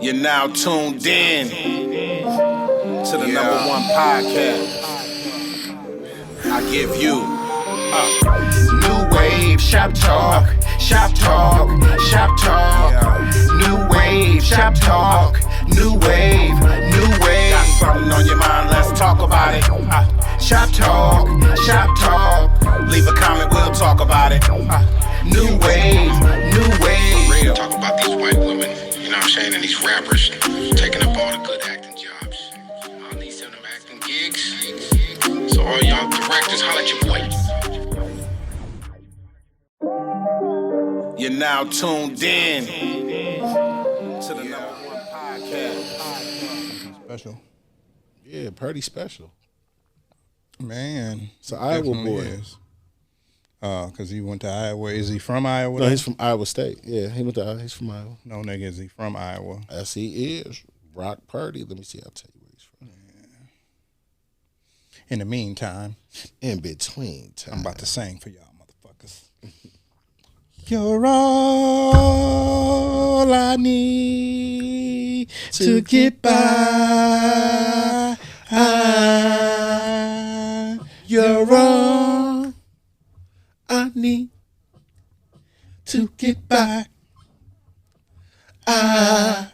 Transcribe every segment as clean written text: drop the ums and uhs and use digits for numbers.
You're now tuned in to the #1 podcast. I give you new wave shop talk, shop talk, shop talk. New wave shop talk, new wave, new wave. Got something on your mind? Let's talk about it. Shop talk, shop talk. Leave a comment, we'll talk about it. New wave, new wave. Talk about these white women, you know what I'm saying, and these rappers taking up all the good acting jobs. All these them acting gigs. So all y'all directors, holla at your boy. You're now tuned in to the #1 podcast. Special. Yeah, party special. Man. It's an Iowa boy. Is. Because he went to Iowa. Is he from Iowa? No, he's from Iowa State. Yeah, he's from Iowa. No, nigga, is he from Iowa? Yes, he is. Rock Party. Let me see. I'll tell you where he's from. Yeah. In the meantime. In between time. I'm about to sing for y'all motherfuckers. You're all I need to get by. You're all I need to get by. Yeah.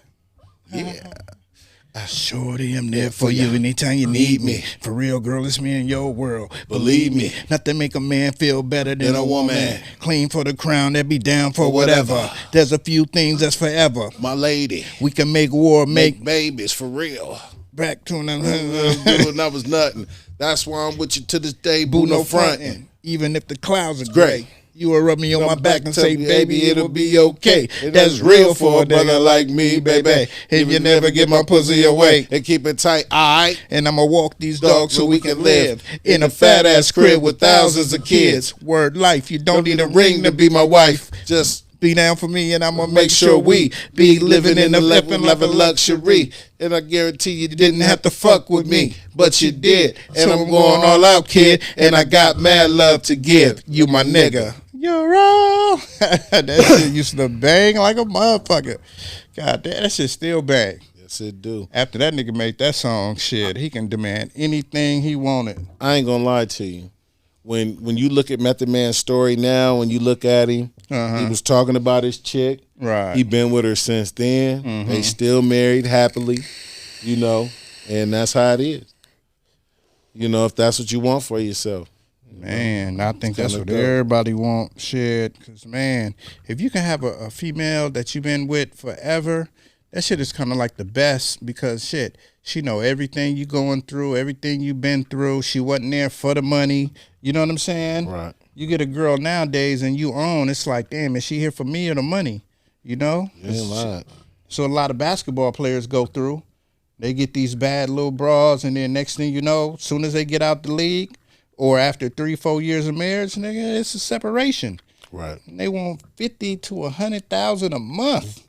I surely am there for you anytime you need me. For real, girl, it's me in your world. Believe me, nothing make a man feel better than a woman. Clean for the crown, that be down for whatever. There's a few things that's forever. My lady. We can make war, make babies for real. back to them. That was nothing. That's why I'm with you to this day, boo, no frontin'. Even if the clouds are Great. gray. You will rub me on my back and say, me, baby, it'll be okay. That's real for a brother like me, baby. If you never get my pussy away. And keep it tight, alright? And I'ma walk these dogs so we can live in a fat-ass crib with thousands of kids. Word life, you don't need a ring to be my wife. Just be down for me and I'ma make sure we be living in the living luxury. And I guarantee you Didn't have to fuck with me, but you did. And I'm going all out, kid, and I got mad love to give. You my nigga. You're all. That shit used to bang like a motherfucker. God damn, that shit still bang. Yes, it do. After that nigga made that song, shit, he can demand anything he wanted. I ain't gonna lie to you. When you look at Method Man's story now, when you look at him, he was talking about his chick. Right. He been with her since then. They still married happily, you know, and that's how it is. You know, if that's what you want for yourself. Man, I think that's what good. everybody wants. Shit, because, man, if you can have a female that you've been with forever, that shit is kind of like the best because, shit, she know everything you going through, everything you been through. She wasn't there for the money. You know what I'm saying? Right. You get a girl nowadays and you own, it's like, damn, is she here for me or the money? You know? You ain't lying. So a lot of basketball players go through. They get these bad little bras, and then next thing you know, as soon as they get out the league, or after 3-4 years of marriage, nigga, it's a separation. Right. And they want 50 to 100,000 a month.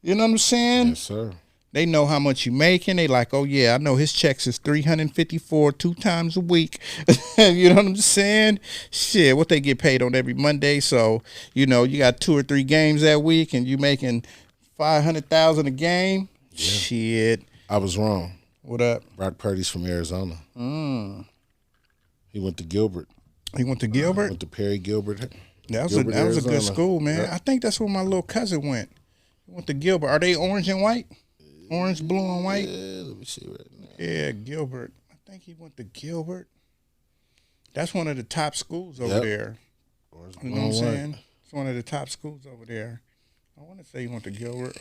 You know what I'm saying? Yes, sir. They know how much you making. They like, oh yeah, I know his checks is $354 2 times a week. You know what I'm saying? Shit, what they get paid on every Monday. So, you know, you got 2 or 3 games that week, and you making $500,000 a game. Yeah. Shit. I was wrong. What up? Brock Purdy's from Arizona. He went to Gilbert. He went to Gilbert? Went to Perry Gilbert. That was a good Arizona. school, man. Yep. I think that's where my little cousin went. He went to Gilbert. Are they orange and white? Orange, blue, and white? Yeah, let me see right now. Yeah, Gilbert. I think he went to Gilbert. That's one of the top schools over Yep. there. Orange, You know what I'm saying? It's one of the top schools over there. I want to say he went to Gilbert.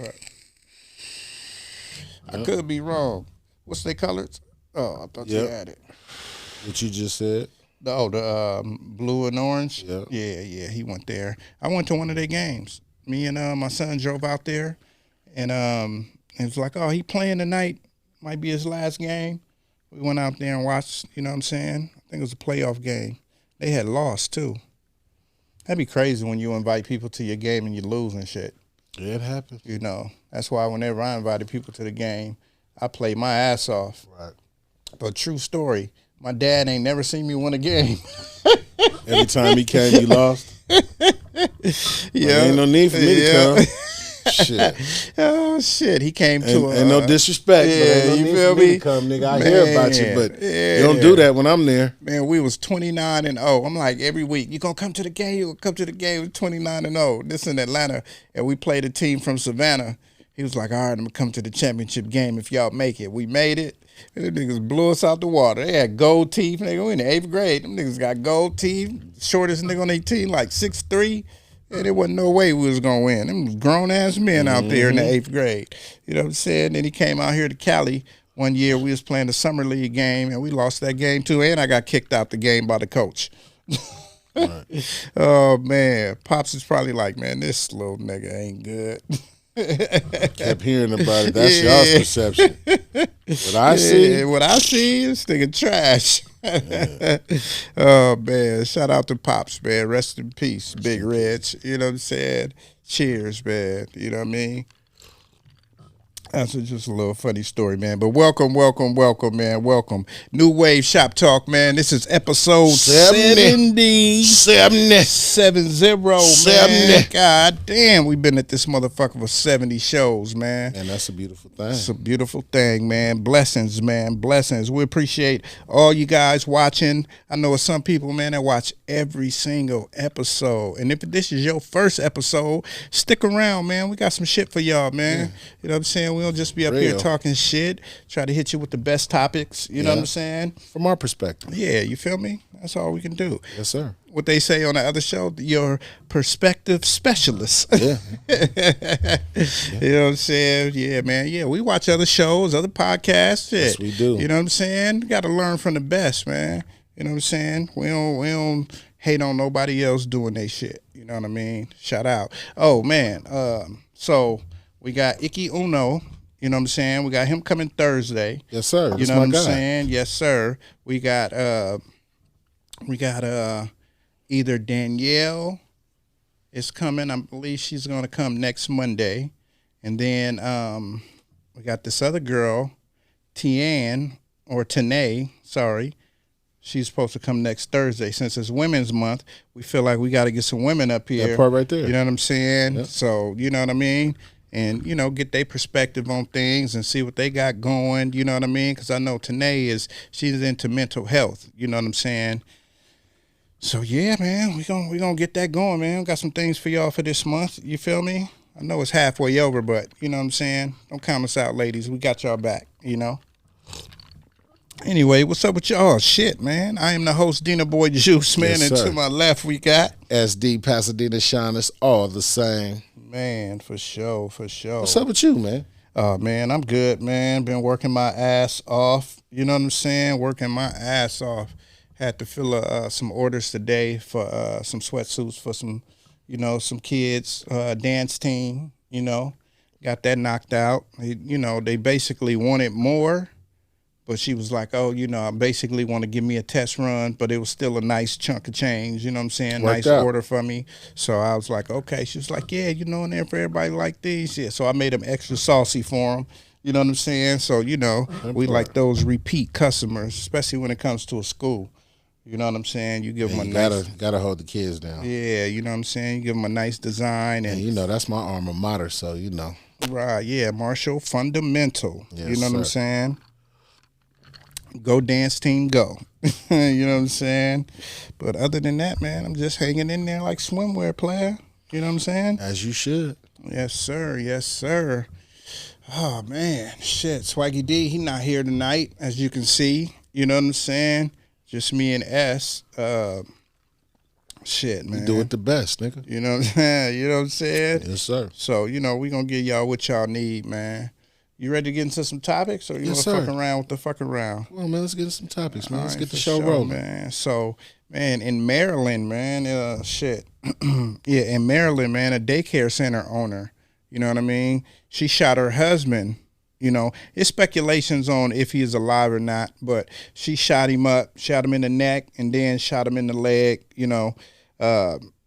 I could be wrong. What's their colors? Oh, I thought you had it. What you just said? The blue and orange? Yep. Yeah, he went there. I went to one of their games. Me and my son drove out there, and it was like, oh, he playing tonight. Might be his last game. We went out there and watched, you know what I'm saying? I think it was a playoff game. They had lost, too. That'd be crazy when you invite people to your game and you lose and shit. Yeah, it happens. You know, that's why whenever I invited people to the game, I played my ass off. Right. But true story, my dad ain't never seen me win a game. Every time he came, you lost. Yeah. Ain't no need for me to come. Shit. Oh shit, he came to Ain't no disrespect, but ain't no you need feel for me me? to come, nigga. I hear about you, but Yeah. you don't do that when I'm there. Man, we was 29-0. I'm like, every week, you gonna come to the game? You gonna come to the game? 29-0. This in Atlanta, and we played a team from Savannah. He was like, all right, I'm gonna come to the championship game if y'all make it. We made it. And them niggas blew us out the water. They had gold teeth. Nigga, we in the 8th grade. Them niggas got gold teeth. Shortest nigga on their team, like 6'3". And there wasn't no way we was gonna win. Them was grown ass men out there in the 8th grade. You know what I'm saying? Then he came out here to Cali one year. We was playing the summer league game, and we lost that game too. And I got kicked out the game by the coach. Right. Oh man, Pops is probably like, man, this little nigga ain't good. Kept hearing about it. That's y'all's perception. What I see is nigga trash. Oh man, shout out to Pops, man. Rest in peace, Big Reg. You know what I'm saying? Cheers, man. You know what I mean? That's just a little funny story, man. But welcome, man. Welcome. New Wave Shop Talk, man. This is episode 70. 70, man. God damn, we've been at this motherfucker for 70 shows, man. And that's a beautiful thing. It's a beautiful thing, man. Blessings, man. Blessings. We appreciate all you guys watching. I know some people, man, that watch every single episode. And if this is your first episode, stick around, man. We got some shit for y'all, man. Yeah. You know what I'm saying? We don't just be up here talking shit, try to hit you with the best topics, you know what I'm saying? From our perspective. Yeah, you feel me? That's all we can do. Yes, sir. What they say on the other show, your perspective specialist. Yeah. You know what I'm saying? Yeah, man. Yeah, we watch other shows, other podcasts. Shit. Yes, we do. You know what I'm saying? Got to learn from the best, man. You know what I'm saying? We don't hate on nobody else doing their shit. You know what I mean? Shout out. Oh, man. So we got Icky Uno. You know what I'm saying? We got him coming Thursday. Yes, sir. You know what I'm saying? Yes, sir. We got either Danielle is coming. I believe she's gonna come next Monday. And then we got this other girl, Tanae, sorry. She's supposed to come next Thursday. Since it's Women's Month, we feel like we got to get some women up here. That part right there. You know what I'm saying? Yep. So, you know what I mean? And, you know, get their perspective on things and see what they got going. You know what I mean? Because I know Tanae she's into mental health. You know what I'm saying? So, yeah, man, we gonna get that going, man. We got some things for y'all for this month. You feel me? I know it's halfway over, but, you know what I'm saying? Don't count us out, ladies. We got y'all back, you know? Anyway, what's up with y'all? Oh, shit, man. I am the host, Dina Boy Juice, man. Yes, and sir. to my left, we got SD Pasadena Shiners, all the same. Man, for sure. What's up with you, man? Man, I'm good, man. Been working my ass off. You know what I'm saying? Working my ass off. Had to fill some orders today for some sweatsuits for some, you know, some kids, dance team, you know. Got that knocked out. You know, they basically wanted more. But she was like, oh, you know, I basically want to give me a test run, but it was still a nice chunk of change, you know what I'm saying? Worked nice out. order for me. So I was like, okay. She was like, yeah, you know, and there for everybody like these. Yeah. So I made them extra saucy for them, you know what I'm saying? So, you know, we like those repeat customers, especially when it comes to a school. You know what I'm saying? You give them a nice... Gotta hold the kids down. Yeah, you know what I'm saying? You give them a nice design. And you know, that's my alma mater, so you know. Right, yeah, Marshall Fundamental. Yes, you know what I'm sir. saying? Go dance team, go. You know what I'm saying? But other than that, man, I'm just hanging in there like swimwear player. You know what I'm saying? As you should. Yes, sir. Yes, sir. Oh, man. Shit. Swaggy D, he not here tonight, as you can see. You know what I'm saying? Just me and S. Shit, man. You do it the best, nigga. You know what I'm saying? You know what I'm saying? Yes, sir. So, you know, we going to give y'all what y'all need, man. You ready to get into some topics, or you want to fuck around with the fuck around? Well, man, let's get into some topics, man. Let's get the for show sure, rolling. man. So, man, in Maryland, man, shit. Yeah, in Maryland, man, a daycare center owner, you know what I mean? She shot her husband. You know, it's speculations on if he is alive or not, but she shot him up, shot him in the neck, and then shot him in the leg, you know,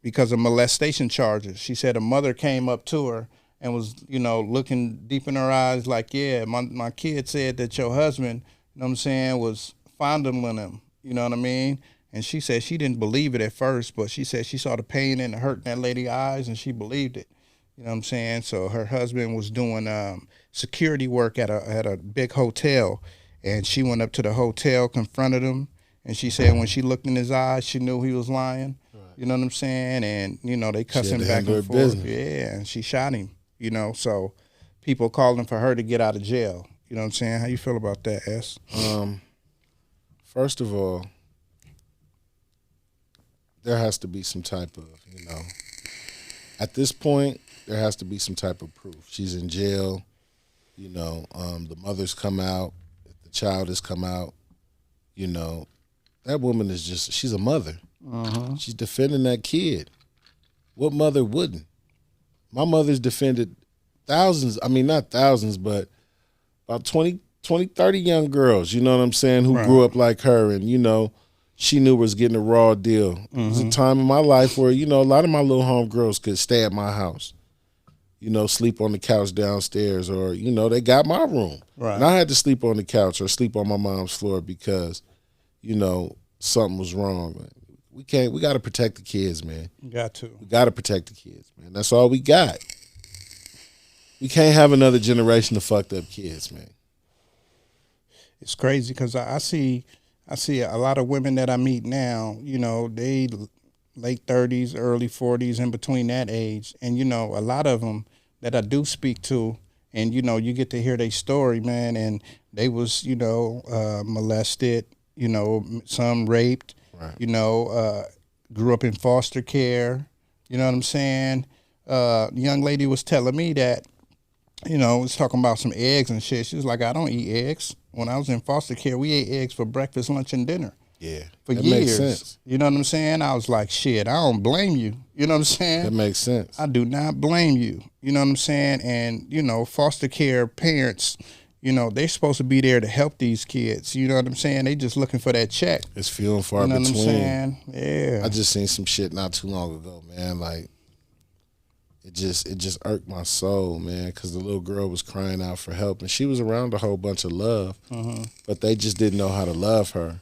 because of molestation charges. She said a mother came up to her and was, you know, looking deep in her eyes like, yeah, my kid said that your husband, you know what I'm saying, was fondling him, you know what I mean? And she said she didn't believe it at first, but she said she saw the pain and the hurt in that lady's eyes, and she believed it. You know what I'm saying? So her husband was doing security work at a big hotel, and she went up to the hotel, confronted him, and she said when she looked in his eyes, she knew he was lying. You know what I'm saying? And, you know, they cussing back and forth. Business. Yeah, and she shot him, you know. So people calling for her to get out of jail. You know what I'm saying? How you feel about that, S? First of all, there has to be some type of, you know, at this point, there has to be some type of proof. She's in jail, you know, the mother's come out, the child has come out, you know. That woman is just, she's a mother. She's defending that kid. What mother wouldn't? My mother's defended thousands, I mean, not thousands, but about 20, 30 young girls, you know what I'm saying, who grew up like her and, you know, she knew was getting a raw deal. It was a time in my life where, you know, a lot of my little homegirls could stay at my house, you know, sleep on the couch downstairs or, you know, they got my room. Right. And I had to sleep on the couch or sleep on my mom's floor because, you know, something was wrong. We got to protect the kids, man. We got to protect the kids, man. That's all we got. We can't have another generation of fucked up kids, man. It's crazy because I see a lot of women that I meet now, you know, they late 30s, early 40s, in between that age. And, you know, a lot of them that I do speak to, and, you know, you get to hear their story, man, and they was, you know, molested, you know, some raped, you know, grew up in foster care, you know what I'm saying? The young lady was telling me that, you know, was talking about some eggs and shit. She was like, I don't eat eggs. When I was in foster care, we ate eggs for breakfast, lunch, and dinner. Yeah. For that years. Makes sense. You know what I'm saying? I was like, shit, I don't blame you. You know what I'm saying? That makes sense. I do not blame you. You know what I'm saying? And, you know, foster care parents, you know, they're supposed to be there to help these kids. You know what I'm saying? They just looking for that check. It's few and far between. You know what I'm saying? Yeah. I just seen some shit not too long ago, man. Like, it just irked my soul, man, because the little girl was crying out for help. And she was around a whole bunch of love, but they just didn't know how to love her.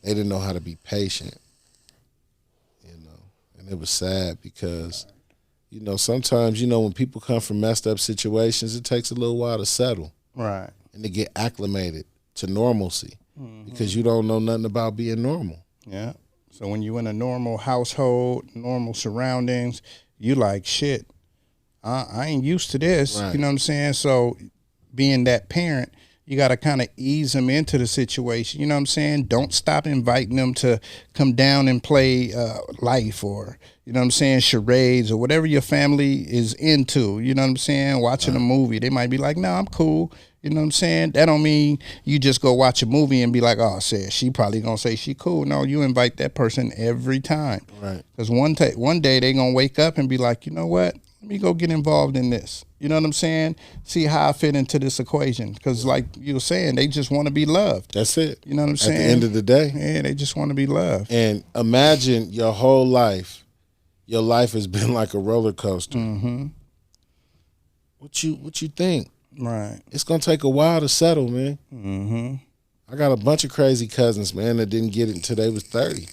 They didn't know how to be patient, you know. And it was sad because, you know, sometimes, you know, when people come from messed up situations, it takes a little while to settle. Right. And to get acclimated to normalcy because you don't know nothing about being normal. Yeah. So when you in a normal household, normal surroundings, you like, shit, I ain't used to this. Right. You know what I'm saying? So being that parent, you got to kind of ease them into the situation. You know what I'm saying? Don't stop inviting them to come down and play life or, you know what I'm saying, charades or whatever your family is into. You know what I'm saying? Watching a movie. They might be like, no, I'm cool. You know what I'm saying? That don't mean you just go watch a movie and be like, oh, shit, she probably going to say she cool. No, you invite that person every time. Right. Because one day they going to wake up and be like, you know what? Let me go get involved in this. You know what I'm saying? See how I fit into this equation. Because like you were saying, they just want to be loved. That's it. You know what I'm saying? At the end of the day. Yeah, they just want to be loved. And imagine your whole life, your life has been like a roller coaster. What you think? Right. It's going to take a while to settle, man. I got a bunch of crazy cousins, man, that didn't get it until they was 30.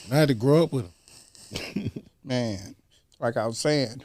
And I had to grow up with them. Man, like I was saying,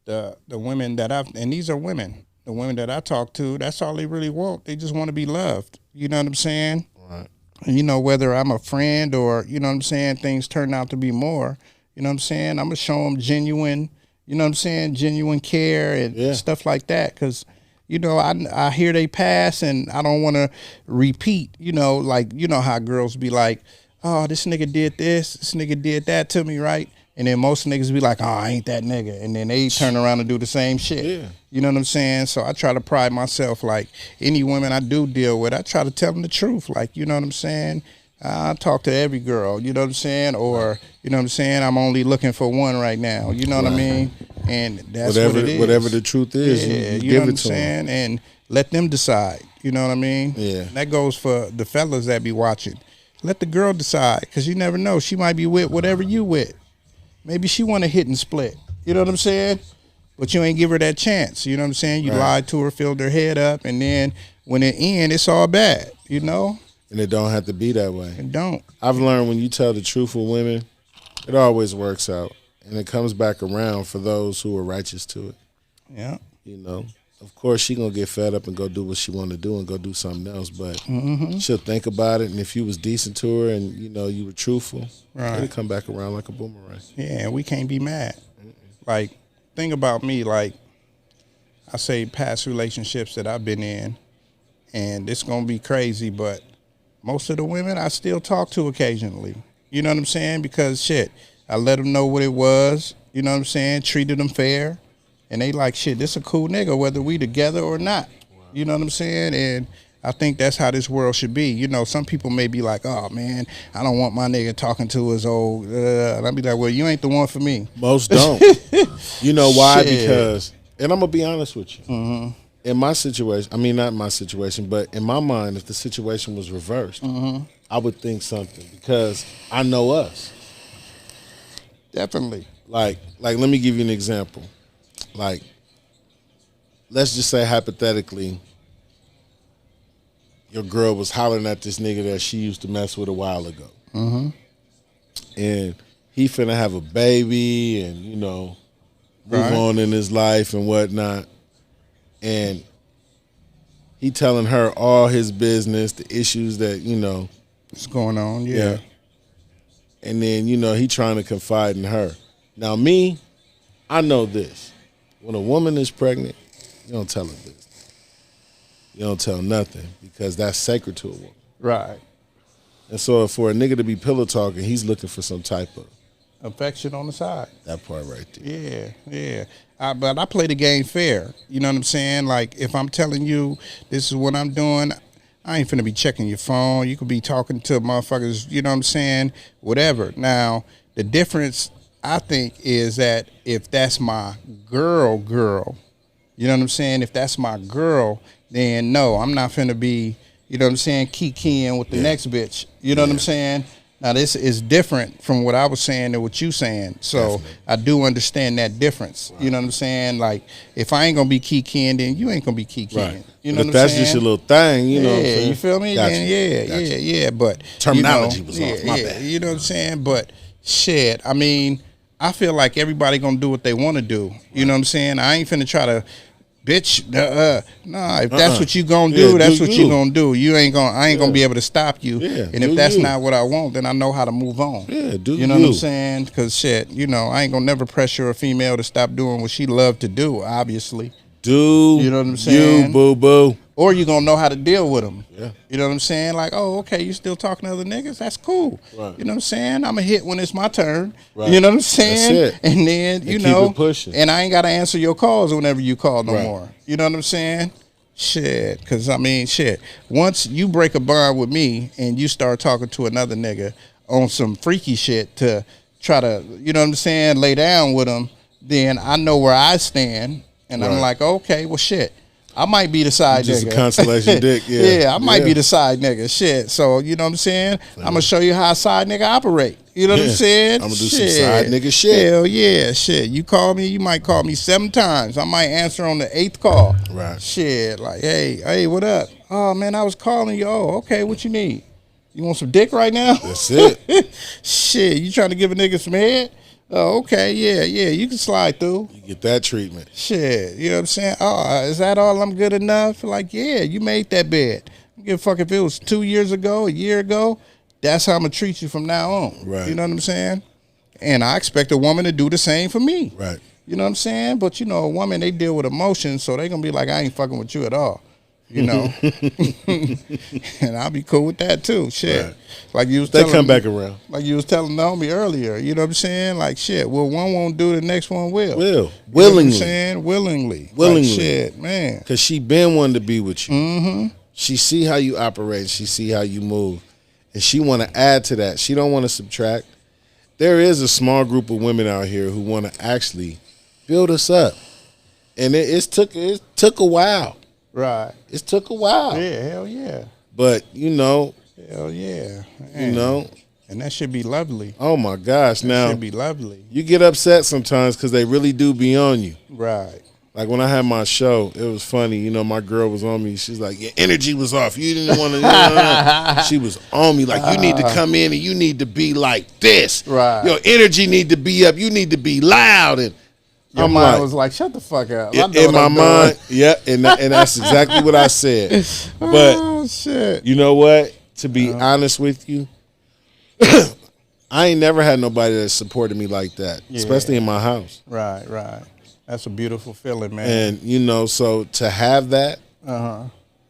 the women that and these are women, the women that I talk to, that's all they really want. They just want to be loved. You know what I'm saying? Right. And, you know, whether I'm a friend or, you know what I'm saying, things turn out to be more, you know what I'm saying? I'm going to show them genuine, you know what I'm saying, genuine care and stuff like that. Because, you know, I hear they pass and I don't want to repeat, you know, like, you know how girls be like, oh, this nigga did this nigga did that to me, right? And then most niggas be like, oh, I ain't that nigga. And then they turn around and do the same shit. Yeah. You know what I'm saying? So I try to pride myself, like any women I do deal with, I try to tell them the truth. Like, you know what I'm saying? I talk to every girl, you know what I'm saying? Or, you know what I'm saying? I'm only looking for one right now. You know what I mean? And that's what it is. Whatever the truth is, you give it to them. And let them decide. You know what I mean? Yeah. And that goes for the fellas that be watching. Let the girl decide, because you never know. She might be with whatever you with. Maybe she want to hit and split. You know what I'm saying? But you ain't give her that chance. You know what I'm saying? You lied to her, filled her head up, and then when it ends, it's all bad, you know? And it don't have to be that way. It don't. I've learned when you tell the truth with women, it always works out. and it comes back around for those who are righteous to it. Yeah. You know, of course she gonna get fed up and go do what she want to do and go do something else, but she'll think about it. And if you was decent to her and you know you were truthful, it'll come back around like a boomerang. Yeah, we can't be mad. Like, think about me. Like, I say past relationships that I've been in, and it's gonna be crazy, but most of the women I still talk to occasionally. You know what I'm saying? Because shit, I let them know what it was. You know what I'm saying? Treated them fair. And they like, shit, this a cool nigga, whether we together or not. You know what I'm saying? And I think that's how this world should be. You know, some people may be like, oh, man, I don't want my nigga talking to his old, and I'll be like, well, you ain't the one for me. Most don't. You know why? Shit. Because, and I'm going to be honest with you. In my situation, I mean, not my situation, but in my mind, if the situation was reversed, I would think something because I know us. Definitely. Like, let me give you an example. Like, let's just say hypothetically, your girl was hollering at this nigga that she used to mess with a while ago. And he finna have a baby and, you know, move on in his life and whatnot. And he telling her all his business, the issues that, you know. What's going on, yeah. And then, you know, he trying to confide in her. Now, me, I know this. When a woman is pregnant, you don't tell her business. You don't tell nothing because that's sacred to a woman. Right. And so for a nigga to be pillow talking, he's looking for some type of affection on the side. That part right there. Yeah. But I play the game fair. You know what I'm saying? Like, if I'm telling you this is what I'm doing, I ain't finna be checking your phone. You could be talking to motherfuckers, you know what I'm saying? Whatever. Now, the difference, I think, is that if that's my girl, you know what I'm saying? If that's my girl, then no, I'm not finna be, you know what I'm saying, kikiing with the next bitch. You know what I'm saying? Now, this is different from what I was saying and what you saying. So definitely. I do understand that difference. Right. You know what I'm saying? Like, if I ain't gonna be kikiing, then you ain't gonna be kikiing. Right. You know but what I'm saying? If that's just your little thing, you know what I'm saying? You feel me? Gotcha. Then yeah. But terminology was off. My bad. You know what I'm saying? But shit, I mean, I feel like everybody gonna do what they want to do. Right. You know what I'm saying? I ain't finna try to, bitch. Nah, if that's what you gonna do, that's what you gonna do. You ain't gonna. I ain't gonna be able to stop you. Yeah, and if that's not what I want, then I know how to move on. Yeah, you know what I'm saying? Because shit, you know, I ain't gonna never pressure a female to stop doing what she loved to do. Obviously. You know what I'm saying? You boo boo. Or you gonna know how to deal with them. Yeah. You know what I'm saying? Like, oh, okay, you still talking to other niggas? That's cool. Right. You know what I'm saying? I'm a hit when it's my turn. Right. You know what I'm saying? That's it. And then, you keep know, it pushing. And I ain't gotta answer your calls whenever you call no more. You know what I'm saying? Shit. Because, I mean, shit. Once you break a bond with me and you start talking to another nigga on some freaky shit to try to, you know what I'm saying, lay down with them, then I know where I stand. And I'm like, okay, well, shit. I might be the side just nigga. Just a consolation dick, yeah. Yeah, I might be the side nigga. Shit. So, you know what I'm saying? I'm going to show you how a side nigga operate. You know what I'm saying? I'm going to do some side nigga shit. Hell yeah, shit. You call me, you might call me 7 times. I might answer on the 8th call. Right. Shit, like, hey, what up? Oh, man, I was calling you. Oh, okay, what you need? You want some dick right now? That's it. Shit, you trying to give a nigga some head? Oh, okay, yeah, you can slide through. You get that treatment. Shit, you know what I'm saying? Oh, is that all I'm good enough? Like, yeah, you made that bed. I don't give a fuck if it was 2 years ago, a year ago. That's how I'm going to treat you from now on. Right. You know what I'm saying? And I expect a woman to do the same for me. Right. You know what I'm saying? But, you know, a woman, they deal with emotions, so they going to be like, I ain't fucking with you at all. You know? And I'll be cool with that, too. Shit. Right. Like you was they come back around. Like you was telling Naomi earlier. You know what I'm saying? Like, shit, well, one won't do, the next one will. Willingly. You know what I'm saying? Willingly. Like, shit, man. Because she been wanting to be with you. Mm-hmm. She see how you operate. She see how you move. And she want to add to that. She don't want to subtract. There is a small group of women out here who want to actually build us up. And it took a while. Right. It took a while. Yeah, hell yeah. But, you know. Hell yeah. Man. You know. And that should be lovely. Oh, my gosh. Now. That should be lovely. You get upset sometimes because they really do be on you. Right. Like when I had my show, it was funny. You know, my girl was on me. She's like, your energy was off. You didn't want to. She was on me like, you need to come in and you need to be like this. Right. Your energy need to be up. You need to be loud. And your mind was like, shut the fuck up. In my mind, yeah, and that's exactly what I said. But shit. You know what? To be honest with you, I ain't never had nobody that supported me like that, especially in my house. Right. That's a beautiful feeling, man. And, you know, so to have that,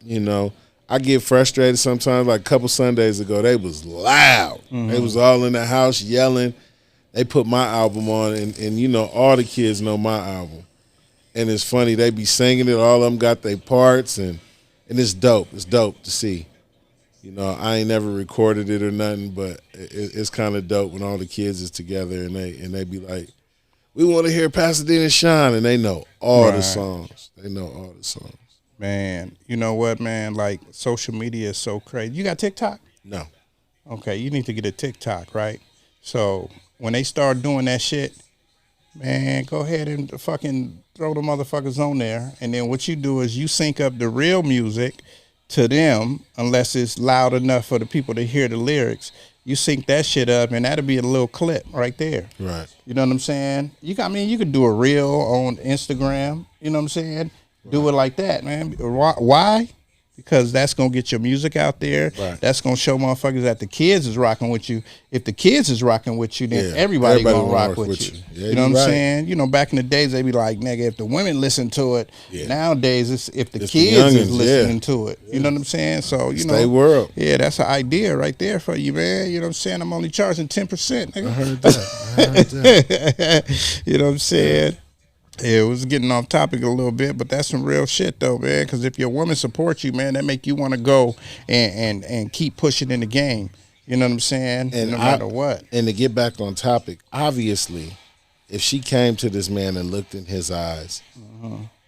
you know, I get frustrated sometimes. Like a couple Sundays ago, they was loud. They was all in the house yelling. They put my album on, and you know, all the kids know my album. And it's funny, they be singing it. All of them got their parts, and it's dope. It's dope to see. You know, I ain't never recorded it or nothing, but it's kind of dope when all the kids is together and they be like, we want to hear Pasadena Shine, and they know all the songs. They know all the songs. Man, you know what, man? Like, social media is so crazy. You got TikTok? No. Okay, you need to get a TikTok, right? So when they start doing that shit, man, go ahead and fucking throw the motherfuckers on there. And then what you do is you sync up the real music to them, unless it's loud enough for the people to hear the lyrics. You sync that shit up, and that'll be a little clip right there. Right. You know what I'm saying? You could do a reel on Instagram. You know what I'm saying? Do it like that, man. Why? Because that's going to get your music out there. Right. That's going to show motherfuckers that the kids is rocking with you. If the kids is rocking with you, then everybody going to rock with you. Yeah, you know what I'm saying? You know, back in the days, they be like, nigga, if the women listen to it, nowadays, it's if the kids is listening to it. You know what I'm saying? So, you know. World. Yeah, that's an idea right there for you, man. You know what I'm saying? I'm only charging 10%, nigga. I heard that. You know what I'm saying? Yeah, it was getting off topic a little bit, but that's some real shit though, man. Because if your woman supports you, man, that make you want to go and keep pushing in the game. You know what I'm saying? And no matter what. And to get back on topic, obviously, if she came to this man and looked in his eyes,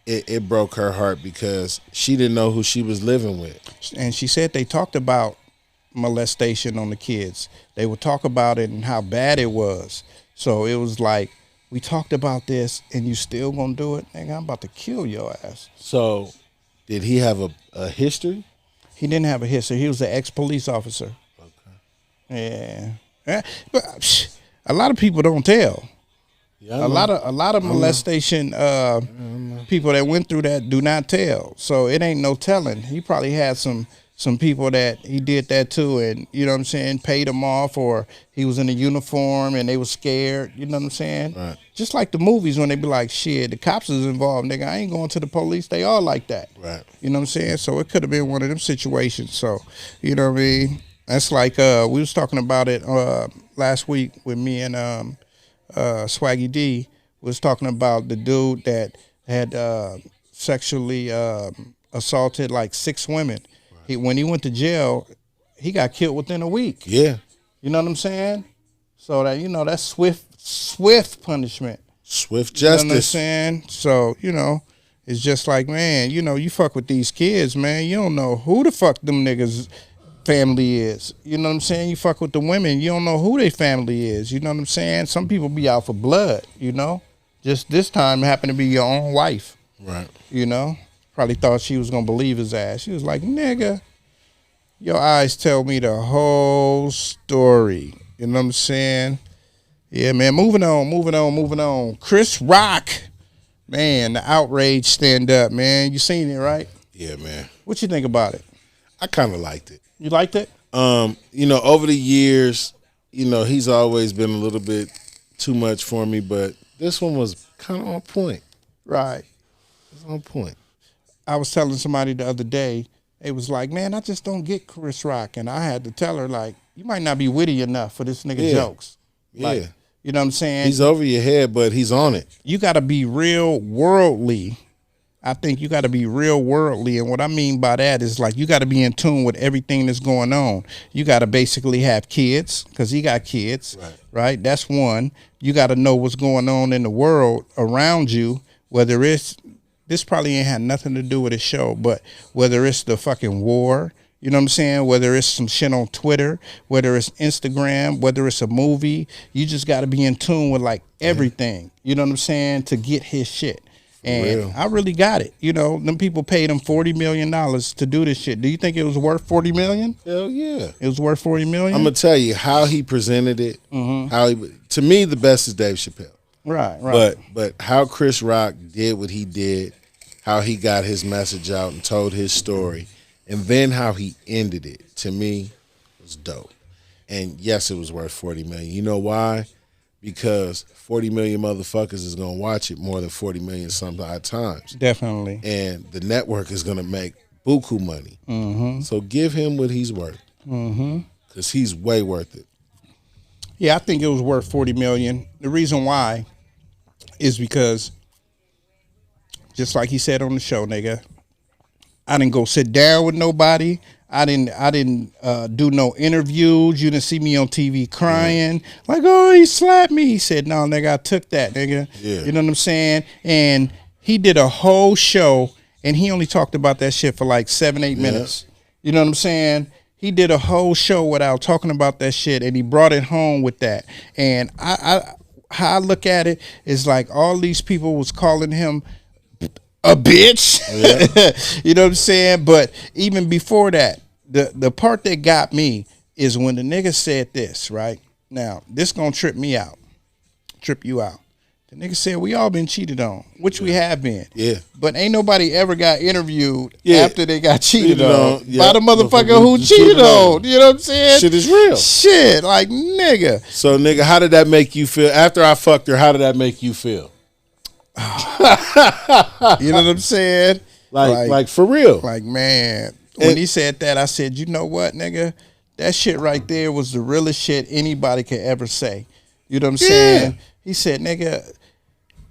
it broke her heart because she didn't know who she was living with. And she said they talked about molestation on the kids. They would talk about it and how bad it was. So it was like, we talked about this, and you still gonna do it? Nigga, I'm about to kill your ass. So, did he have a history? He didn't have a history. He was an ex-police officer. Okay. Yeah. But a lot of people don't tell. Yeah, a lot of molestation people that went through that do not tell. So it ain't no telling. He probably had some people that he did that too, and you know what I'm saying, paid them off, or he was in a uniform and they was scared. You know what I'm saying? Right. Just like the movies when they be like, shit, the cops is involved, nigga. I ain't going to the police. They all like that. Right. You know what I'm saying? So it could have been one of them situations. So, you know what I mean? That's like we was talking about it last week with me and Swaggy D. Was talking about the dude that had sexually assaulted like 6 women. When he went to jail, he got killed within a week. Yeah. You know what I'm saying? So that, you know, that's swift punishment. Swift justice. You know what I'm saying? So, you know, it's just like, man, you know, you fuck with these kids, man. You don't know who the fuck them niggas family is. You know what I'm saying? You fuck with the women, you don't know who their family is. You know what I'm saying? Some people be out for blood, you know? Just this time it happened to be your own wife. Right. You know? Probably thought she was gonna believe his ass. She was like, nigga, your eyes tell me the whole story. You know what I'm saying? Yeah, man, moving on. Chris Rock. Man, the outrage stand up, man. You seen it, right? Yeah, man. What you think about it? I kind of liked it. You liked it? You know, over the years, you know, he's always been a little bit too much for me, but this one was kind of on point. Right. It was on point. I was telling somebody the other day, it was like, man, I just don't get Chris Rock. And I had to tell her, like, you might not be witty enough for this nigga jokes. Like, yeah. You know what I'm saying? He's over your head, but he's on it. You got to be real worldly. I think you got to be real worldly. And what I mean by that is, like, you got to be in tune with everything that's going on. You got to basically have kids, because he got kids, right? That's one. You got to know what's going on in the world around you, whether it's, this probably ain't had nothing to do with the show, but whether it's the fucking war, you know what I'm saying? Whether it's some shit on Twitter, whether it's Instagram, whether it's a movie, you just got to be in tune with like everything. You know what I'm saying? To get his shit. And real. I really got it. You know, them people paid him $40 million to do this shit. Do you think it was worth $40 million? Hell yeah. It was worth $40 million? I'm going to tell you how he presented it. To me, the best is Dave Chappelle. Right. But how Chris Rock did what he did, how he got his message out and told his story, and then how he ended it, to me, was dope. And yes, it was worth $40 million. You know why? Because 40 million motherfuckers is going to watch it more than 40 million some odd times. Definitely. And the network is going to make buku money. So give him what he's worth. Because he's way worth it. Yeah, I think it was worth $40 million. The reason why is because, just like he said on the show, nigga, I didn't go sit down with nobody. I didn't do no interviews. You didn't see me on TV crying like, oh, he slapped me. He said, no, nigga, I took that, nigga. Yeah. You know what I'm saying? And he did a whole show, and he only talked about that shit for like 7-8 minutes. You know what I'm saying? He did a whole show without talking about that shit, and he brought it home with that. And how I look at it is like all these people was calling him a bitch. You know what I'm saying? But even before that, the part that got me is when the nigga said this, right? Now, this gonna trip you out. The nigga said, we all been cheated on, which we have been. Yeah. But ain't nobody ever got interviewed after they got cheated on Yeah. by the motherfucker who cheated on. You know what I'm saying? Shit is real. Shit, like, nigga. So, nigga, how did that make you feel? After I fucked her, how did that make you feel? You know what I'm saying? Like for real. Like, man, when he said that, I said, you know what, nigga? That shit right there was the realest shit anybody could ever say. You know what I'm saying? He said, nigga,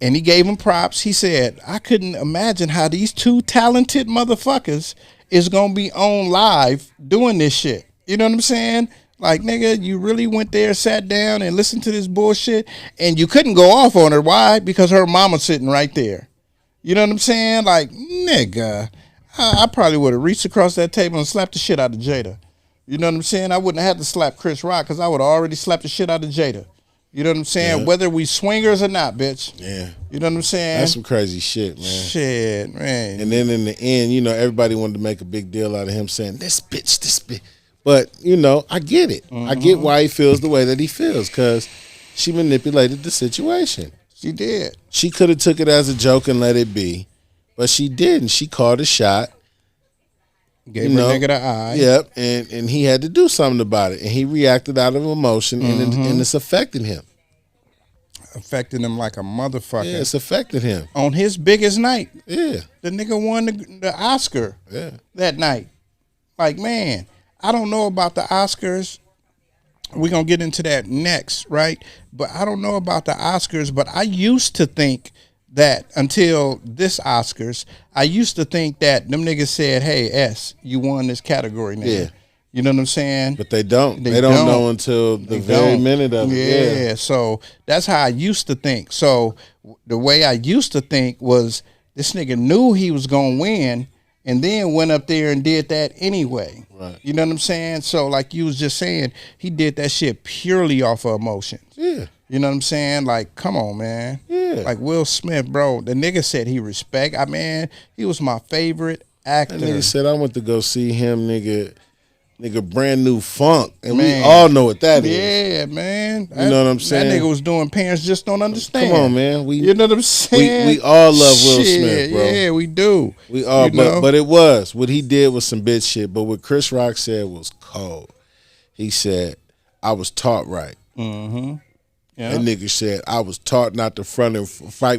and he gave him props. He said, I couldn't imagine how these two talented motherfuckers is going to be on live doing this shit. You know what I'm saying? Like, nigga, you really went there, sat down, and listened to this bullshit, and you couldn't go off on her. Why? Because her mama's sitting right there. You know what I'm saying? Like, nigga, I probably would have reached across that table and slapped the shit out of Jada. You know what I'm saying? I wouldn't have had to slap Chris Rock because I would have already slapped the shit out of Jada. You know what I'm saying? Yeah. Whether we swingers or not, bitch. Yeah. You know what I'm saying? That's some crazy shit, man. Shit, man. And then in the end, you know, everybody wanted to make a big deal out of him saying, this bitch. But, you know, I get it. I get why he feels the way that he feels because she manipulated the situation. She did. She could have took it as a joke and let it be, but she didn't. She called a shot. Gave her nigga the eye. Yep, and he had to do something about it, and he reacted out of emotion, and it's affecting him. Affecting him like a motherfucker. Yeah, it's affected him. On his biggest night. Yeah. The nigga won the Oscar that night. Like, man, I don't know about the Oscars. We're going to get into that next, right? But I don't know about the Oscars, but I used to think that until this Oscars, I used to think that them niggas said, hey, S, you won this category, nigga. Yeah. You know what I'm saying? But they don't. They don't know until the very minute of it. Yeah, so that's how I used to think. So the way I used to think was this nigga knew he was going to win and then went up there and did that anyway. Right. You know what I'm saying? So like you was just saying, he did that shit purely off of emotions. Yeah. You know what I'm saying? Like, come on, man. Yeah. Like Will Smith, bro. The nigga said he respect. I mean, he was my favorite actor. That nigga said I went to go see him, nigga, brand new funk. And Man. we all know what that is. Yeah, man. You know what I'm saying? That nigga was doing Parents Just Don't Understand. Come on, man. You know what I'm saying? We all love Will Smith, bro. Yeah, we do. We all, You know? but it was. What he did was some bitch shit. But what Chris Rock said was cold. He said, I was taught right. Mm-hmm. Yeah. That nigga said, I was taught not to fight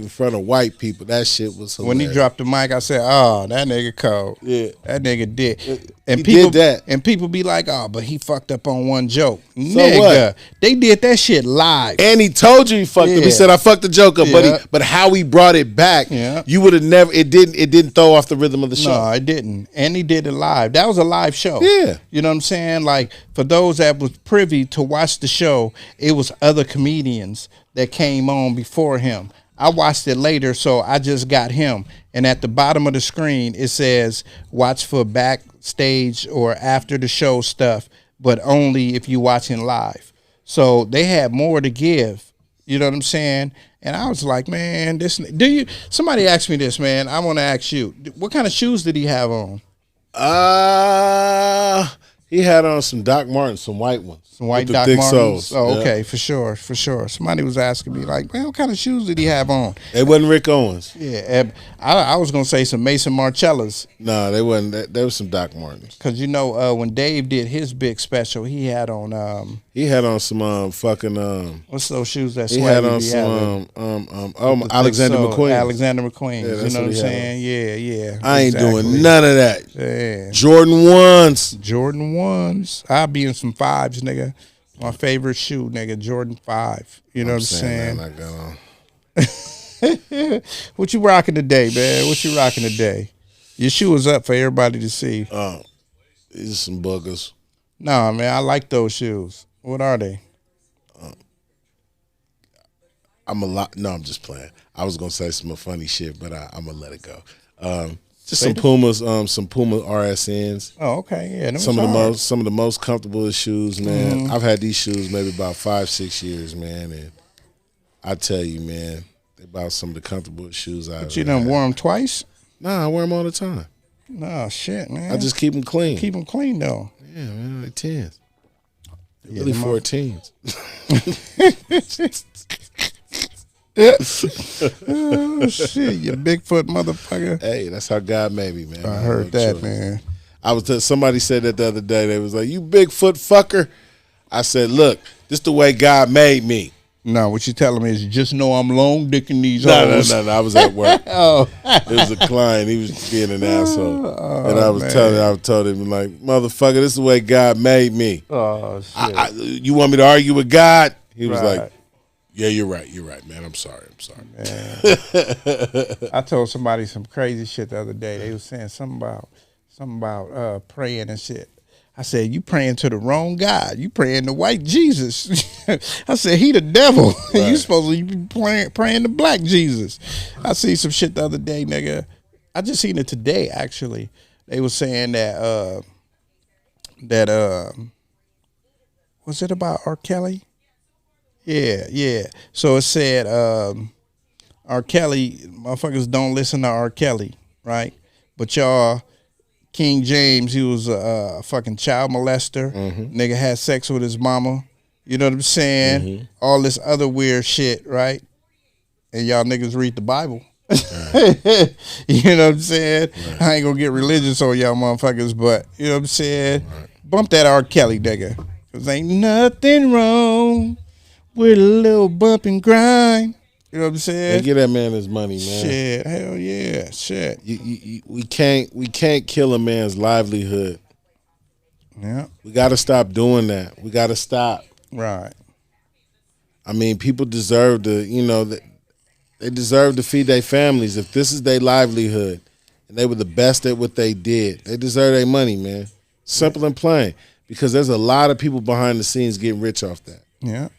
in front of white people. That shit was hilarious. When he dropped the mic, I said, oh, that nigga cold. Yeah. That nigga did. And He people, did that. And people be like, oh, but he fucked up on one joke. So Nigga, what? they did that shit live. And he told you he fucked up. He Yeah. said, I fucked the joke up. Yeah. But how he brought it back, Yeah. you would have never, it didn't throw off the rhythm of the show. No, I didn't. And he did it live. That was a live show. Yeah. You know what I'm saying? Like, for those that was privy to watch the show, it was other comedians that came on before him. I watched it later, so I just got him. And at the bottom of the screen, it says, watch for backstage or after the show stuff, but only if you watching live. So they had more to give You know what I'm saying? And I was like, man, somebody asked me this, man. I want to ask you, what kind of shoes did he have on? He had on some Doc Martens, some white ones. Some white Doc Martens? Oh, okay, for sure. Somebody was asking me, like, man, what kind of shoes did he have on? They wasn't Rick Owens. Yeah, I was going to say some Mason Marcellas. No, they wasn't. They was some Doc Martens. Because, you know, when Dave did his big special, he had on... some fucking... what's those shoes that He had on some... Alexander McQueen. Alexander McQueen. Yeah, you know what I'm saying? Yeah. I ain't doing none of that. Yeah. Jordan 1s. Jordan 1s. I'll be in some 5s, nigga. My favorite shoe, nigga, Jordan 5. You know what I'm saying? Man, I got on. What you rocking today, man? What you rocking today? Your shoe is up for everybody to see. These are some buggers. Nah, man, I like those shoes. What are they? No, I'm just playing. I was gonna say some funny shit, but I'm gonna let it go. Just some Pumas, some Puma RSNs. Oh, okay, yeah. Some of the most comfortable shoes, man. Mm-hmm. I've had these shoes maybe about 5-6 years, man, and I tell you, man, they're about some of the comfortable shoes I've. But you done wore them twice? Nah, I wear them all the time. Nah, shit, man. I just keep them clean. Keep them clean though. Yeah, man, like 10s. They're really 14s. Oh shit, you Bigfoot motherfucker. Hey, that's how God made me, man. I heard that, man. Somebody said that the other day. They was like, "You Bigfoot fucker." I said, "Look, this the way God made me." No, what you telling me is you just know I'm long dicking these hoes. No. I was at work. Oh, it was a client. He was being an asshole, and I told him like, "Motherfucker, this is the way God made me." Oh shit! You want me to argue with God? He was like, "Yeah, you're right, man. I'm sorry." Man. I told somebody some crazy shit the other day. They was saying something about praying and shit. I said, you praying to the wrong God. You praying to white Jesus. I said, he the devil. Right. You supposed to be praying to black Jesus. I see some shit the other day, nigga. I just seen it today, actually. They was saying that was it about R. Kelly? Yeah. So it said R. Kelly, motherfuckers don't listen to R. Kelly, right? But y'all, King James, he was a fucking child molester. Mm-hmm. Nigga had sex with his mama. You know what I'm saying? Mm-hmm. All this other weird shit, right? And y'all niggas read the Bible. Right. You know what I'm saying? Right. I ain't gonna get religious on y'all motherfuckers, but you know what I'm saying? Right. Bump that R. Kelly, nigga. Cause ain't nothing wrong with a little bump and grind. You know what I'm saying? Hey, give that man his money, man. Shit, hell yeah, shit. We can't kill a man's livelihood. Yeah. We got to stop doing that. We got to stop. Right. I mean, people deserve to, they deserve to feed their families. If this is their livelihood and they were the best at what they did, they deserve their money, man. Simple and plain. Because there's a lot of people behind the scenes getting rich off that. Yeah.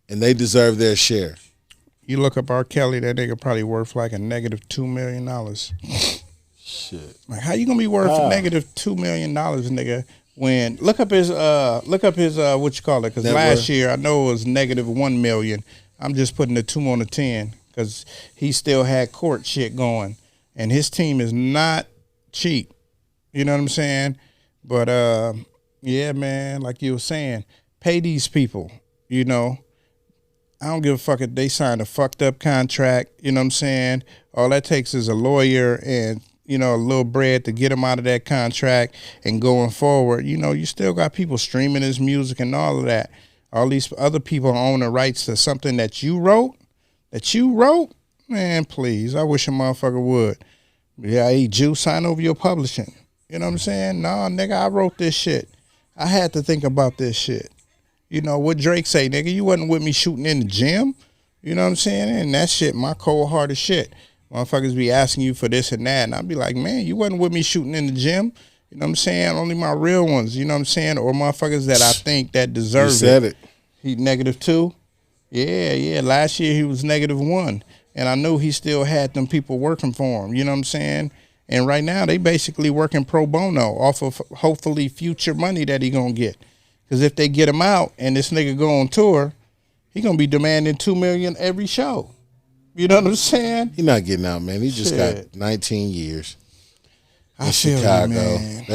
And they deserve their share. You look up R. Kelly, that nigga probably worth like a negative $2 million. Shit. Like, how you gonna be worth a negative $2 million, nigga? When look up his what you call it? Because last year I know it was negative $1 million. I'm just putting the 2 on the 10 because he still had court shit going, and his team is not cheap. You know what I'm saying? But yeah, man, like you were saying, pay these people. You know. I don't give a fuck if they signed a fucked up contract, you know what I'm saying? All that takes is a lawyer and, a little bread to get them out of that contract and going forward. You still got people streaming his music and all of that. All these other people own the rights to something that you wrote? Man, please, I wish a motherfucker would. Yeah, hey, Jew, sign over your publishing. You know what I'm saying? Nah, nigga, I wrote this shit. I had to think about this shit. You know, what Drake say, nigga, you wasn't with me shooting in the gym. You know what I'm saying? And that shit, my cold-hearted shit. Motherfuckers be asking you for this and that. And I'd be like, man, you wasn't with me shooting in the gym. You know what I'm saying? Only my real ones, you know what I'm saying? Or motherfuckers that I think that deserve it. You said it. He -2? Yeah. Last year he was -1. And I knew he still had them people working for him. You know what I'm saying? And right now they basically working pro bono off of hopefully future money that he gonna get. Because if they get him out and this nigga go on tour, he gonna be demanding $2 million every show. You know what I'm saying? He not getting out, man. He just Shit. got 19 years in I feel Chicago. you, man.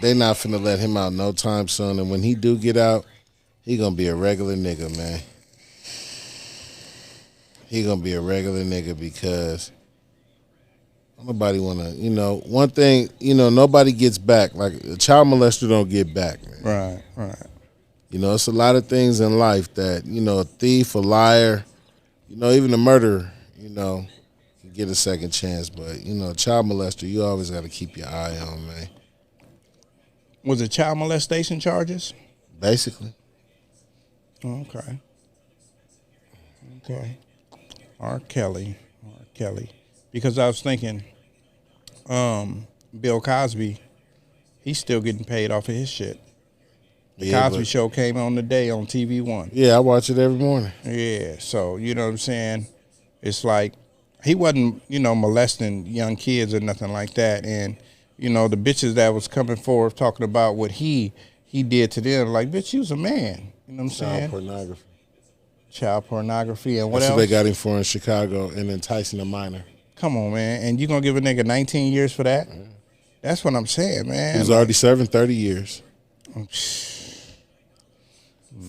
They not finna let him out no time soon. And when he do get out, he gonna be a regular nigga, man. He gonna be a regular nigga because nobody wanna, one thing, nobody gets back. Like a child molester don't get back, man. Right. It's a lot of things in life that, a thief, a liar, even a murderer, can get a second chance. But, a child molester, you always got to keep your eye on, man. Was it child molestation charges? Basically. Okay. R. Kelly. Because I was thinking, Bill Cosby, he's still getting paid off of his shit. The Cosby Show came on today on TV1. Yeah, I watch it every morning. Yeah, so you know what I'm saying? It's like he wasn't, molesting young kids or nothing like that. And, the bitches that was coming forward talking about what he did to them, like, bitch, you was a man. You know what I'm saying? Child pornography and what That's else? what they got him for in Chicago and enticing a minor. Come on, man. And you going to give a nigga 19 years for that? Yeah. That's what I'm saying, man. He was already serving 30 years.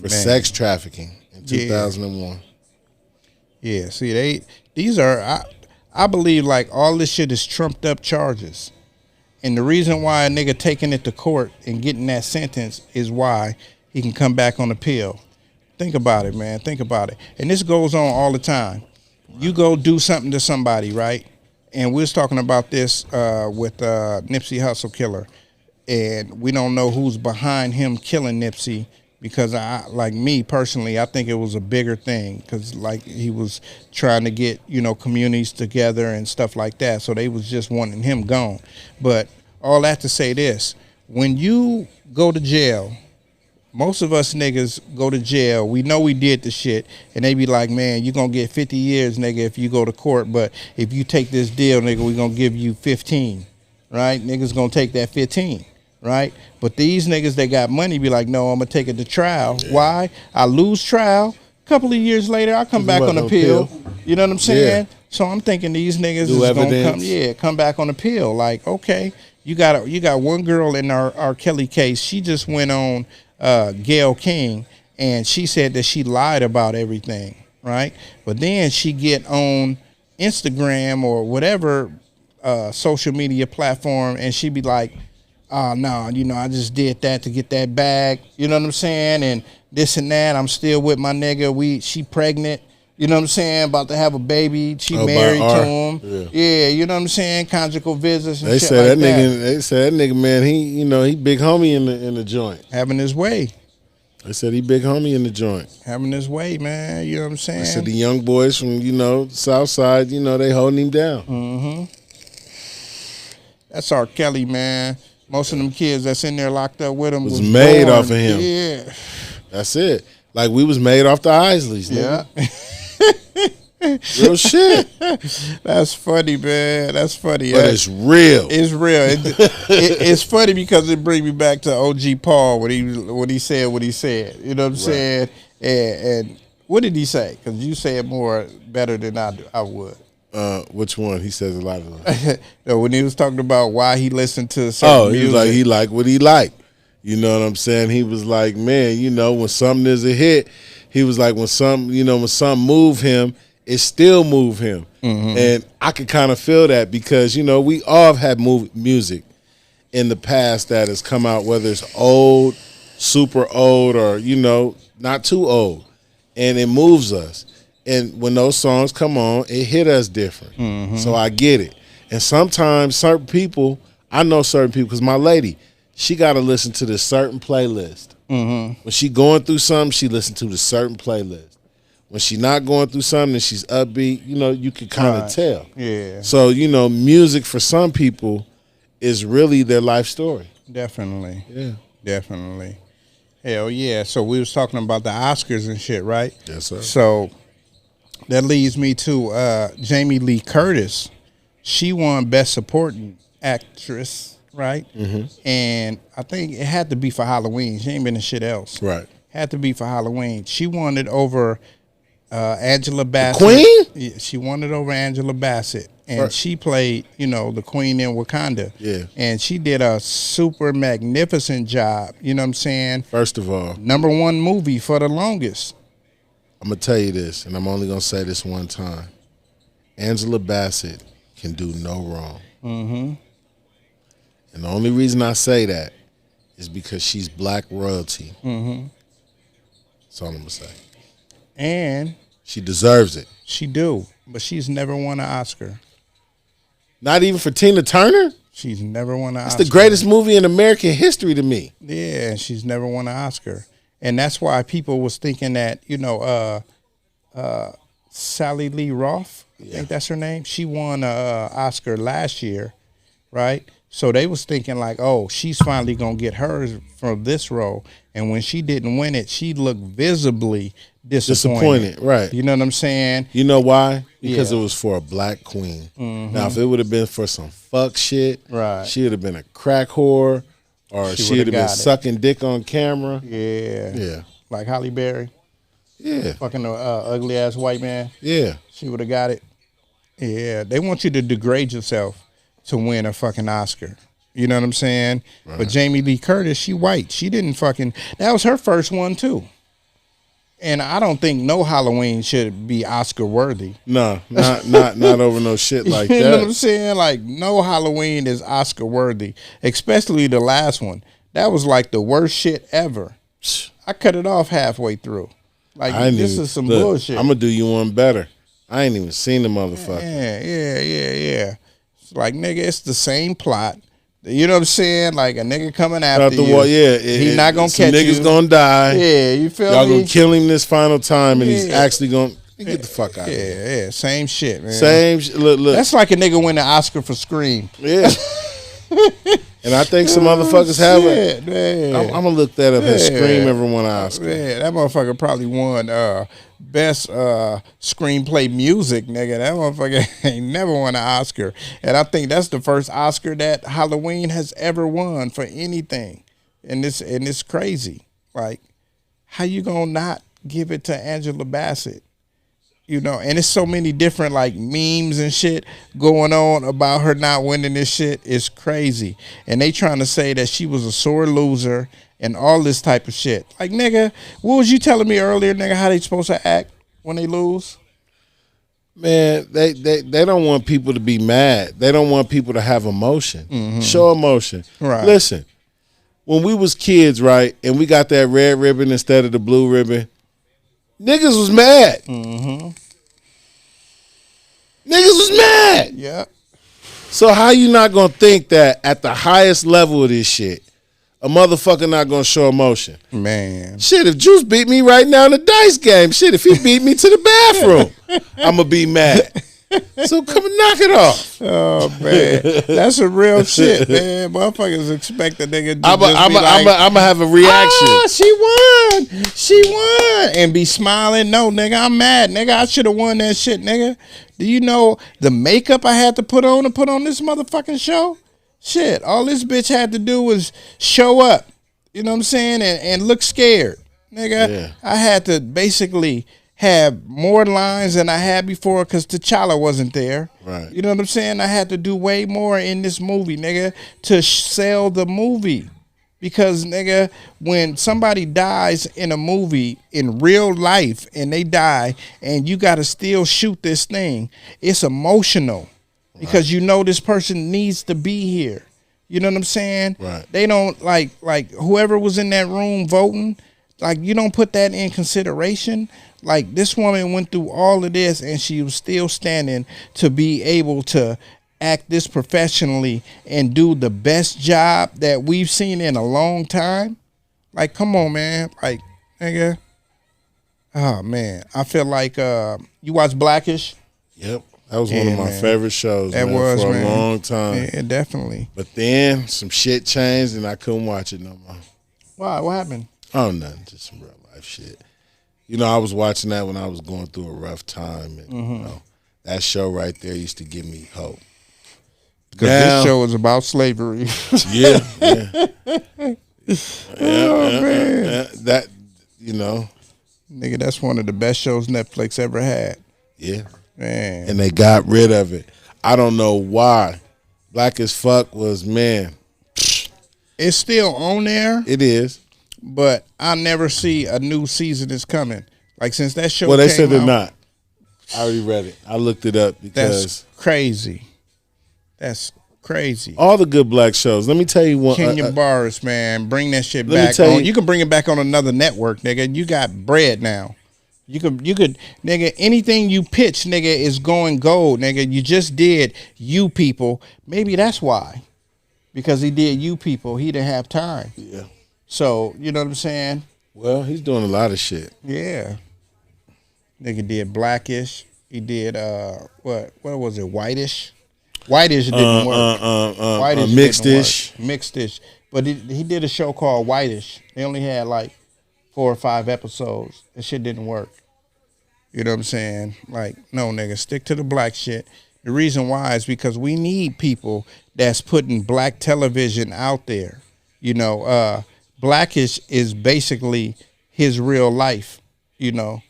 For sex trafficking in 2001. Yeah, see, these are, I believe, like, all this shit is trumped up charges. And the reason why a nigga taking it to court and getting that sentence is why he can come back on appeal. Think about it, man. Think about it. And this goes on all the time. You go do something to somebody, right? And we was talking about this with Nipsey Hussle killer. And we don't know who's behind him killing Nipsey. Because like me personally, I think it was a bigger thing because like he was trying to get, communities together and stuff like that. So they was just wanting him gone. But all that to say this, when you go to jail, most of us niggas go to jail. We know we did the shit and they be like, man, you going to get 50 years, nigga, if you go to court. But if you take this deal, nigga, we going to give you 15, right? Niggas going to take that 15. Right? But these niggas that got money be like, no, I'm going to take it to trial. Yeah. Why? I lose trial. A couple of years later, I come back on appeal. You know what I'm saying? Yeah. So I'm thinking these niggas is going to come back on appeal. Like, okay, you got one girl in our Kelly case. She just went on Gayle King, and she said that she lied about everything, right? But then she get on Instagram or whatever social media platform, and she be like, oh, no, I just did that to get that bag. You know what I'm saying? And this and that. I'm still with my nigga. She pregnant. You know what I'm saying? About to have a baby. She married to him. Yeah, you know what I'm saying? Conjugal visits and shit like that. They said that nigga, man, he big homie in the joint. Having his way. They said he big homie in the joint. Having his way, man. You know what I'm saying? They said the young boys from, South Side, they holding him down. Mm-hmm. That's R. Kelly, man. Most of them kids that's in there locked up with him was made born. off of him. Yeah. That's it. Like we was made off the Isleys. Yeah. Real shit. That's funny, man. That's funny. But it's real. It's real. It's funny because it brings me back to OG Paul when he said what he said. You know what I'm saying? And what did he say? Because you say it more better than I would. Which one? He says a lot of them. When he was talking about why he listened to certain music. He was like, he liked what he liked. You know what I'm saying? He was like, man, when something is a hit, he was like, when something move him, it still move him. Mm-hmm. And I could kind of feel that because, we all have had music in the past that has come out, whether it's old, super old, or, not too old. And it moves us. And when those songs come on, it hit us different. Mm-hmm. So I get it. And sometimes I know certain people, because my lady, she got to listen to this certain playlist. Mm-hmm. When she going through something, she listen to the certain playlist. When she not going through something and she's upbeat, you can kind of tell. Yeah. So, music for some people is really their life story. Definitely. Yeah. Definitely. Hell yeah. So we was talking about the Oscars and shit, right? Yes, sir. So that leads me to Jamie Lee Curtis. She won Best Supporting Actress, right? Mm-hmm. And I think it had to be for Halloween. She ain't been in shit else. Right. Had to be for Halloween. She won it over Angela Basset. Queen? Yeah, she won it over Angela Basset. And she played, the queen in Wakanda. Yeah. And she did a super magnificent job. You know what I'm saying? First of all, #1 movie for the longest. I'm going to tell you this, and I'm only going to say this one time. Angela Basset can do no wrong. Mm-hmm. And the only reason I say that is because she's black royalty. Mm-hmm. That's all I'm going to say. And she deserves it. She do, but she's never won an Oscar. Not even for Tina Turner? She's never won an Oscar. It's the greatest movie in American history to me. Yeah, she's never won an Oscar. And that's why people was thinking that, Sally Lee Roth, I think that's her name. She won an Oscar last year, right? So they was thinking like, oh, she's finally going to get hers from this role. And when she didn't win it, she looked visibly disappointed. Right. You know what I'm saying? You know why? Because it was for a black queen. Mm-hmm. Now, if it would have been for some fuck shit, right, she would have been a crack whore, or she would have been sucking dick on camera. Yeah. Yeah. Like Halle Berry. Yeah. Fucking an ugly ass white man. Yeah. She would have got it. Yeah. They want you to degrade yourself to win a fucking Oscar. You know what I'm saying? Right. But Jamie Lee Curtis, she white. She didn't fucking, that was her first one too. And I don't think no Halloween should be Oscar worthy. No, not over no shit like that. You know what I'm saying? Like no Halloween is Oscar worthy, especially the last one. That was like the worst shit ever. I cut it off halfway through. Like this is some bullshit. I'm gonna do you one better. I ain't even seen the motherfucker. Yeah. It's like, nigga, it's the same plot. You know what I'm saying? Like a nigga coming after you. He's not gonna catch you. Niggas gonna die. Yeah, you feel me? Y'all gonna kill him this final time, and he's actually gonna get the fuck out of here. Yeah, same shit, man. Look. That's like a nigga win an Oscar for Scream. Yeah. And I think some motherfuckers have it. I'm gonna look that up. Has Scream ever won an Oscar? Yeah, that motherfucker probably won best screenplay music, nigga. That motherfucker ain't never won an Oscar. And I think that's the first Oscar that Halloween has ever won for anything. And it's crazy. Like, how you gonna not give it to Angela Basset? And it's so many different like memes and shit going on about her not winning this shit. It's crazy. And they trying to say that she was a sore loser and all this type of shit. Like, nigga, what was you telling me earlier, nigga, how they supposed to act when they lose? Man, they don't want people to be mad. They don't want people to have emotion. Mm-hmm. Show emotion. Right. Listen, when we was kids, right, and we got that red ribbon instead of the blue ribbon, niggas was mad. Mm-hmm. Niggas was mad. Yeah. So how you not gonna think that at the highest level of this shit, a motherfucker not gonna show emotion? Man. Shit, if Juice beat me right now in the dice game, shit, if he beat me to the bathroom, I'ma be mad. So come and knock it off. Oh man, that's a real shit, man. Motherfuckers expect a nigga to I'ma have a reaction. Oh, she won, and be smiling. No, nigga, I'm mad, nigga. I should have won that shit, nigga. Do you know the makeup I had to put on this motherfucking show? Shit, all this bitch had to do was show up. You know what I'm saying, and look scared, nigga. Yeah. I had to basically have more lines than I had before because T'Challa wasn't there. Right. You know what I'm saying? I had to do way more in this movie, nigga, to sell the movie. Because, nigga, when somebody dies in a movie in real life and they die and you got to still shoot this thing, it's emotional. Right. Because you know this person needs to be here. You know what I'm saying? Right. They don't, like whoever was in that room voting, like, you don't put that in consideration. Like, this woman went through all of this and she was still standing to be able to act this professionally and do the best job that we've seen in a long time. Like, come on, man. Like, nigga. Oh, man. I feel like, you watch Blackish? Yep. That was one of my favorite shows, for a long time. Yeah, definitely. But then some shit changed and I couldn't watch it no more. Why? What happened? Oh, nothing. Just some real life shit. I was watching that when I was going through a rough time. And, that show right there used to give me hope. Because this show is about slavery. Yeah. Man. That, Nigga, that's one of the best shows Netflix ever had. Yeah. Man. And they got rid of it. I don't know why. Black as Fuck was, man. It's still on there. It is. But I never see a new season is coming. Like, since that show Well, they came said they're out, not. I already read it. I looked it up because that's crazy. That's crazy. all the good black shows. Let me tell you one. Kenya Barris, man, bring that shit Let me back tell on. you- You can bring it back on another network, nigga. You got bread now. You could, nigga, anything you pitch, nigga, is going gold, nigga. You just did You People. Maybe that's why. Because he did You People. He didn't have time. Yeah. So, you know what I'm saying? Well, he's doing a lot of shit. Yeah. Nigga did Blackish. He did, what was it, Whitish? Whitish didn't work. Whitish Mixed-ish. didn't work. Mixed-ish. But he did a show called Whitish. They only had like 4 or 5 episodes. That shit didn't work. You know what I'm saying? Like, no, nigga, stick to the black shit. The reason why is because we need people that's putting black television out there. You know, Blackish is basically his real life. You know,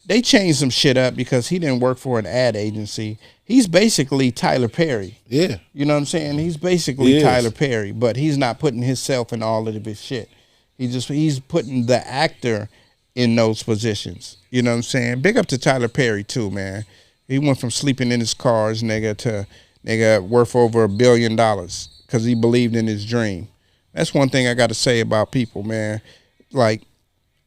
they changed some shit up because he didn't work for an ad agency. He's basically Tyler Perry. Yeah. You know what I'm saying? He's basically He is. Tyler Perry, but he's not putting himself in all of this shit. He's putting the actor in those positions. You know what I'm saying? Big up to Tyler Perry too, man. He went from sleeping in his cars, nigga, to nigga worth over $1 billion because he believed in his dream. That's one thing I got to say about people, man. Like,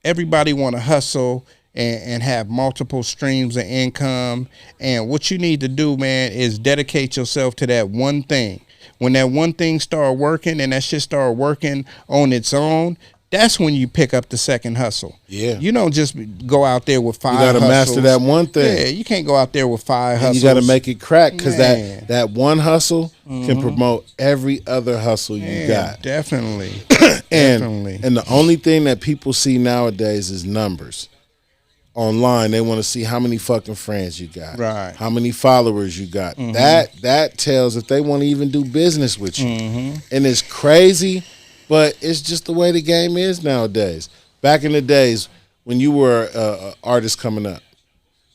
everybody want to hustle and have multiple streams of income. And what you need to do, man, is dedicate yourself to that one thing. When that one thing start working and that shit start working on its own, that's when you pick up the second hustle. Yeah. You don't just go out there with 5 You got to master hustles. that one thing. Yeah, you can't go out there with 5 And hustles. you got to make it crack because Man. that one hustle can promote every other hustle you Yeah, got. definitely. And, Definitely. and the only thing that people see nowadays is numbers. Online, they want to see how many fucking friends you got, Right. how many followers you got. That tells if they want to even do business with you. And it's crazy, but it's just the way the game is nowadays. Back in the days when you were an artist coming up,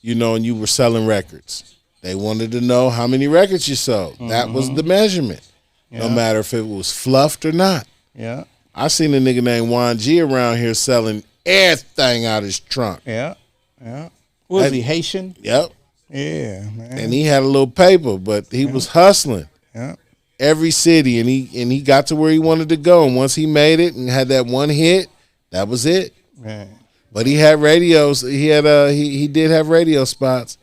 you know, and you were selling records, they wanted to know how many records you sold. That was the measurement, no matter if it was fluffed or not. Yeah. I seen a nigga named Juan G around here selling everything out his trunk. Yeah. Yeah. Was he Haitian? Yep. Yeah, man. And he had a little paper, but he was hustling Yeah. every city, and he got to where he wanted to go. And once he made it and had that one hit, that was it. Man. But he had radios. He had he did have radio spots.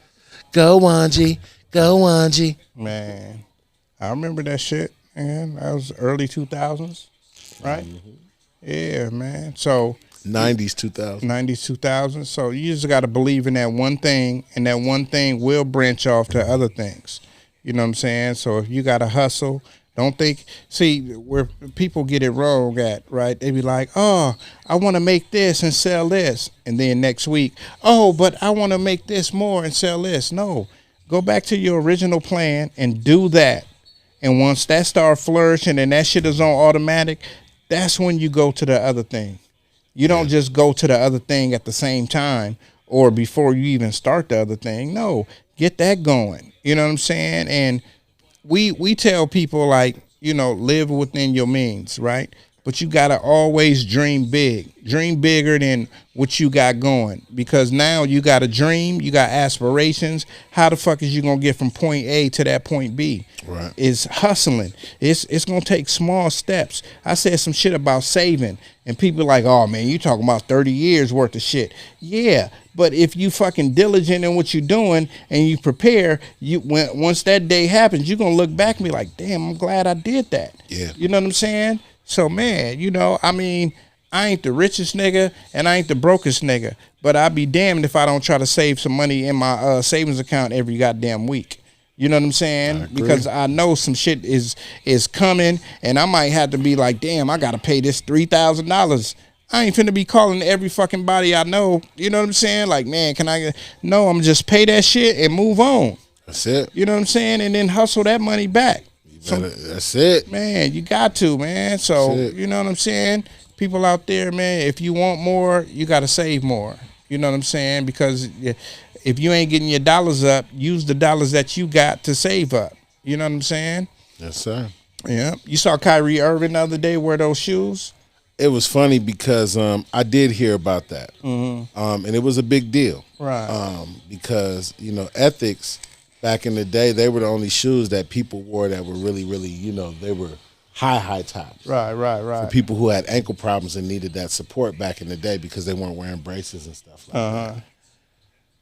Go Wanji, go Wanji. Man. I remember that shit, man. That was early 2000s, right? Yeah, man. So 90s, 2000. 90s, 2000s. So you just got to believe in that one thing, and that one thing will branch off to other things. You know what I'm saying? So if you got to hustle, don't think, see, where people get it wrong at, right? They be like, oh, I want to make this and sell this. And then next week, oh, but I want to make this more and sell this. No, go back to your original plan and do that. And once that start flourishing and that shit is on automatic, that's when you go to the other thing. You don't just go to the other thing at the same time or before you even start the other thing. No, get that going. You know what I'm saying? And we tell people, like, you know, live within your means, right? But you got to always dream big. Dream bigger than what you got going. Because now you got a dream, you got aspirations. How the fuck is you going to get from point A to that point B? Right. It's hustling. It's going to take small steps. I said some shit about saving. And people like, oh, man, you talking about 30 years worth of shit. Yeah, but if you fucking diligent in what you're doing and you prepare, once that day happens, you're going to look back and be like, damn, I'm glad I did that. Yeah. You know what I'm saying? So, man, you know, I mean, I ain't the richest nigga and I ain't the brokest nigga, but I'd be damned if I don't try to save some money in my savings account every goddamn week. You know what I'm saying? Because I know some shit is coming, and I might have to be like, damn, I got to pay this $3,000. I ain't finna be calling every fucking body I know. You know what I'm saying? Like, man, can I get... No, I'm just pay that shit and move on. That's it. You know what I'm saying? And then hustle that money back. That's it. Man, you got to, man. So, you know what I'm saying? people out there, man, if you want more, you got to save more. You know what I'm saying? Because if you ain't getting your dollars up, use the dollars that you got to save up. You know what I'm saying? Yes, sir. Yeah. You saw Kyrie Irving the other day wear those shoes? It was funny because I did hear about that, and it was a big deal, Right. because ethics back in the day, they were the only shoes that people wore that were really, really, they were high tops. Right. For people who had ankle problems and needed that support back in the day because they weren't wearing braces and stuff like that.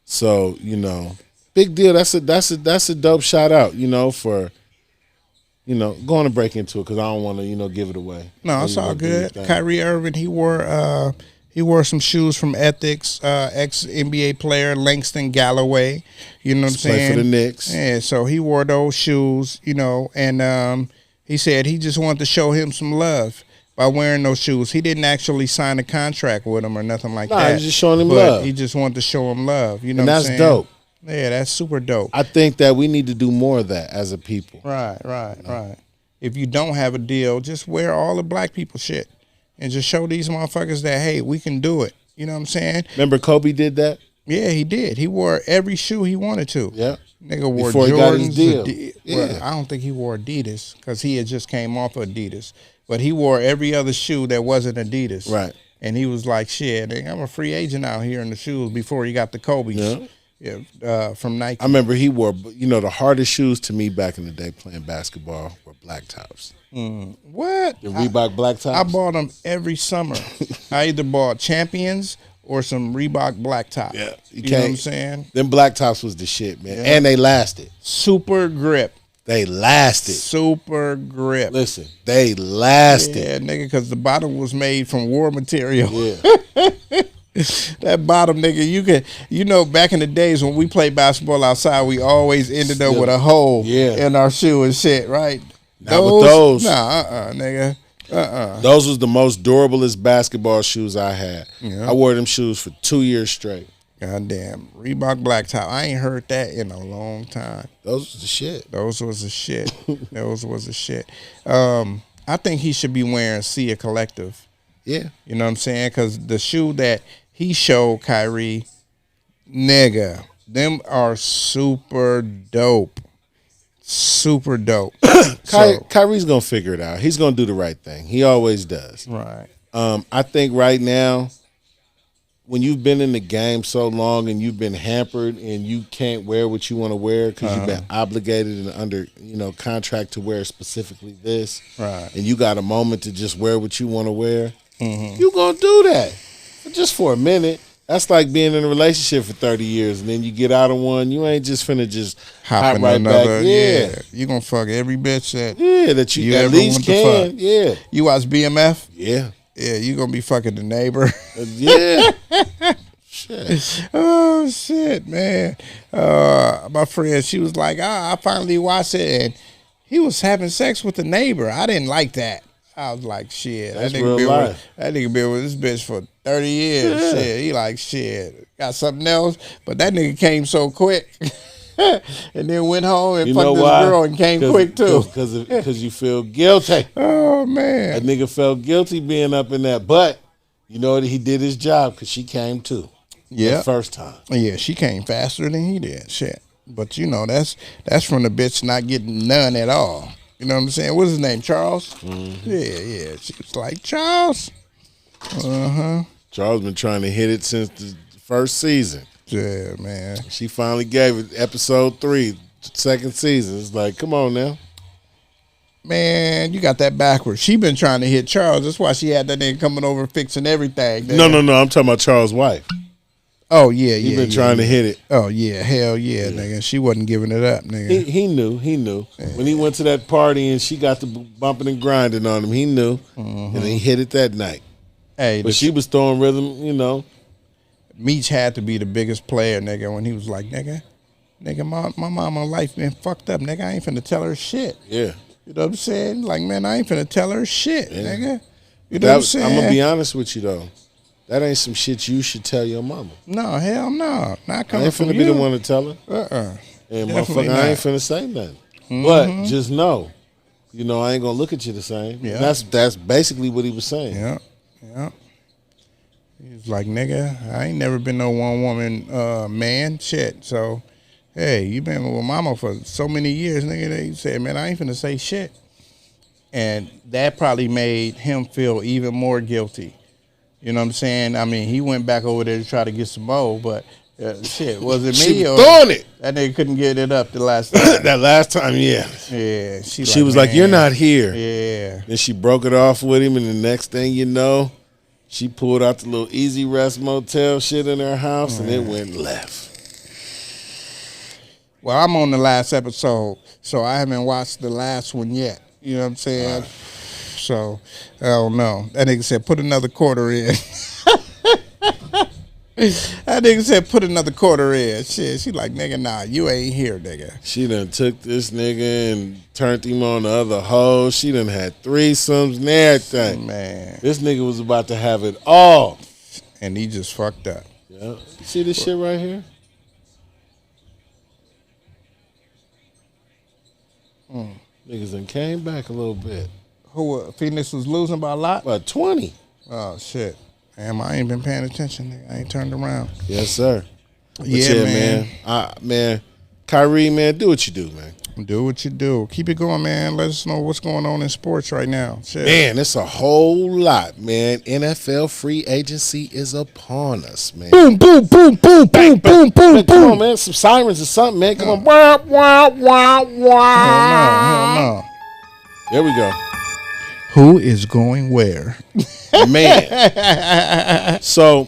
So big deal. That's a dope shout out, for. Going to break into it because I don't want to, give it away. No, it's all good. Kyrie Irving, he wore some shoes from Ethics, ex-NBA player Langston Galloway. You know what I'm saying? Play for the Knicks. Yeah, so he wore those shoes, and he said he just wanted to show him some love by wearing those shoes. He didn't actually sign a contract with him or nothing like that. He was just showing him love. He just wanted to show him love. You know and what I'm that's saying? dope. Yeah, that's super dope. I think that we need to do more of that as a people. Right. If you don't have a deal, just wear all the black people shit and just show these motherfuckers that, hey, we can do it. You know what I'm saying? Remember Kobe did that? Yeah, he did. He wore every shoe he wanted to. Yeah. Nigga wore Before Jordans. he got his deal. Well, I don't think he wore Adidas because he had just came off of Adidas. But he wore every other shoe that wasn't Adidas. Right. And he was like, shit, I'm a free agent out here in the shoes before he got the Kobe's. Yeah. Yeah, from Nike. I remember he wore, the hardest shoes to me back in the day playing basketball were black tops. What? The Reebok black tops? I bought them every summer. I either bought Champions or some Reebok black tops. Yeah. You know what I'm saying? Them black tops was the shit, man. Yeah. And they lasted. Super grip. They lasted. Super grip. Listen, they lasted. Yeah, nigga, because the bottom was made from war material. Yeah. That bottom, nigga, back in the days when we played basketball outside, we always ended up with a hole in our shoe and shit, right? Not with those. Nah, nigga. Those was the most durablest basketball shoes I had. Yeah. I wore them shoes for 2 years straight. Goddamn. Reebok black top. I ain't heard that in a long time. Those was the shit. Those was the shit. Those was the shit. I think he should be wearing Sia Collective. Yeah. You know what I'm saying? Because the shoe that he showed Kyrie, nigga, them are super dope. Super dope. Kyrie's going to figure it out. He's going to do the right thing. He always does. Right. I think right now, when you've been in the game so long and you've been hampered and you can't wear what you want to wear because you've been obligated and under contract to wear specifically this, right, and you got a moment to just wear what you want to wear, you gonna do that just for a minute. That's like being in a relationship for 30 years and then you get out of one. You ain't just finna just hop right another, back. Yeah, you gonna fuck every bitch that you at ever least want to can. fuck. Yeah, you watch BMF? Yeah. Yeah, you gonna be fucking the neighbor. Yeah. Shit. Oh shit, man. My friend, she was like, I finally watched it and he was having sex with the neighbor. I didn't like that. I was like, shit. That's that real life. That nigga been with this bitch for 30 years. Yeah. Shit. He like, shit. Got something else. But that nigga came so quick. And then went home and fucked this girl and came quick too. Because you feel guilty. Oh man. That nigga felt guilty being up in that. But you know what? He did his job because she came too. Yeah. The first time. Yeah, she came faster than he did. Shit. But that's from the bitch not getting none at all. You know what I'm saying? What's his name? Charles? Mm-hmm. Yeah. She was like, Charles? Charles been trying to hit it since the first season. Yeah, man. She finally gave it episode 3, second season. It's like, come on now. Man, you got that backwards. She been trying to hit Charles. That's why she had that nigga coming over fixing everything. No. I'm talking about Charles' wife. Oh, yeah. He been trying to hit it. Oh, yeah. Hell yeah, nigga. She wasn't giving it up, nigga. He knew. Yeah. When he went to that party and she got the bumping and grinding on him, he knew. And he hit it that night. Hey, but she was throwing rhythm, Meech had to be the biggest player, nigga, when he was like, nigga, my mama life been fucked up, nigga. I ain't finna tell her shit. Yeah. You know what I'm saying? Like, man, I ain't finna tell her shit, nigga. You know what I'm saying? I'm gonna be honest with you, though. That ain't some shit you should tell your mama. No, hell no. Not coming I ain't from finna you. be the one to tell her. And Definitely motherfucker, not. I ain't finna say nothing. But just know, I ain't gonna look at you the same. Yeah. That's basically what he was saying. Yeah. Yeah. He's like, nigga, I ain't never been no one woman man. Shit. So, hey, you been with mama for so many years, nigga. They said, man, I ain't finna say shit. And that probably made him feel even more guilty. You know what I'm saying? I mean, he went back over there to try to get some more, but shit, was it me or throwing it? That nigga couldn't get it up the last time? That last time, yeah. Yeah. She was like, you're not here. Yeah. Then she broke it off with him, and the next thing you know, she pulled out the little Easy Rest Motel shit in her house, and it went left. Well, I'm on the last episode, so I haven't watched the last one yet. You know what I'm saying? Right. So, I don't know. That nigga said, put another quarter in. That nigga said, put another quarter in. Shit, she like, nigga, nah, you ain't here, nigga. She done took this nigga and turned him on the other hoes. She done had threesomes and everything. Man. This nigga was about to have it all. And he just fucked up. Yeah. See this shit right here? Niggas done came back a little bit. Who, Phoenix was losing by a lot? About 20. Oh, shit. Damn, I ain't been paying attention, nigga. I ain't turned around. Yes, sir. But yeah, man. Man, Kyrie, man, do what you do, man. Do what you do. Keep it going, man. Let us know what's going on in sports right now. Shit. Man, it's a whole lot, man. NFL free agency is upon us, man. Boom, boom, boom, boom, boom, boom, boom, Come on, man. Some sirens or something, man. Come on. Wah, wah, wah, wah. Hell no. There we go. Who is going where? Man. So,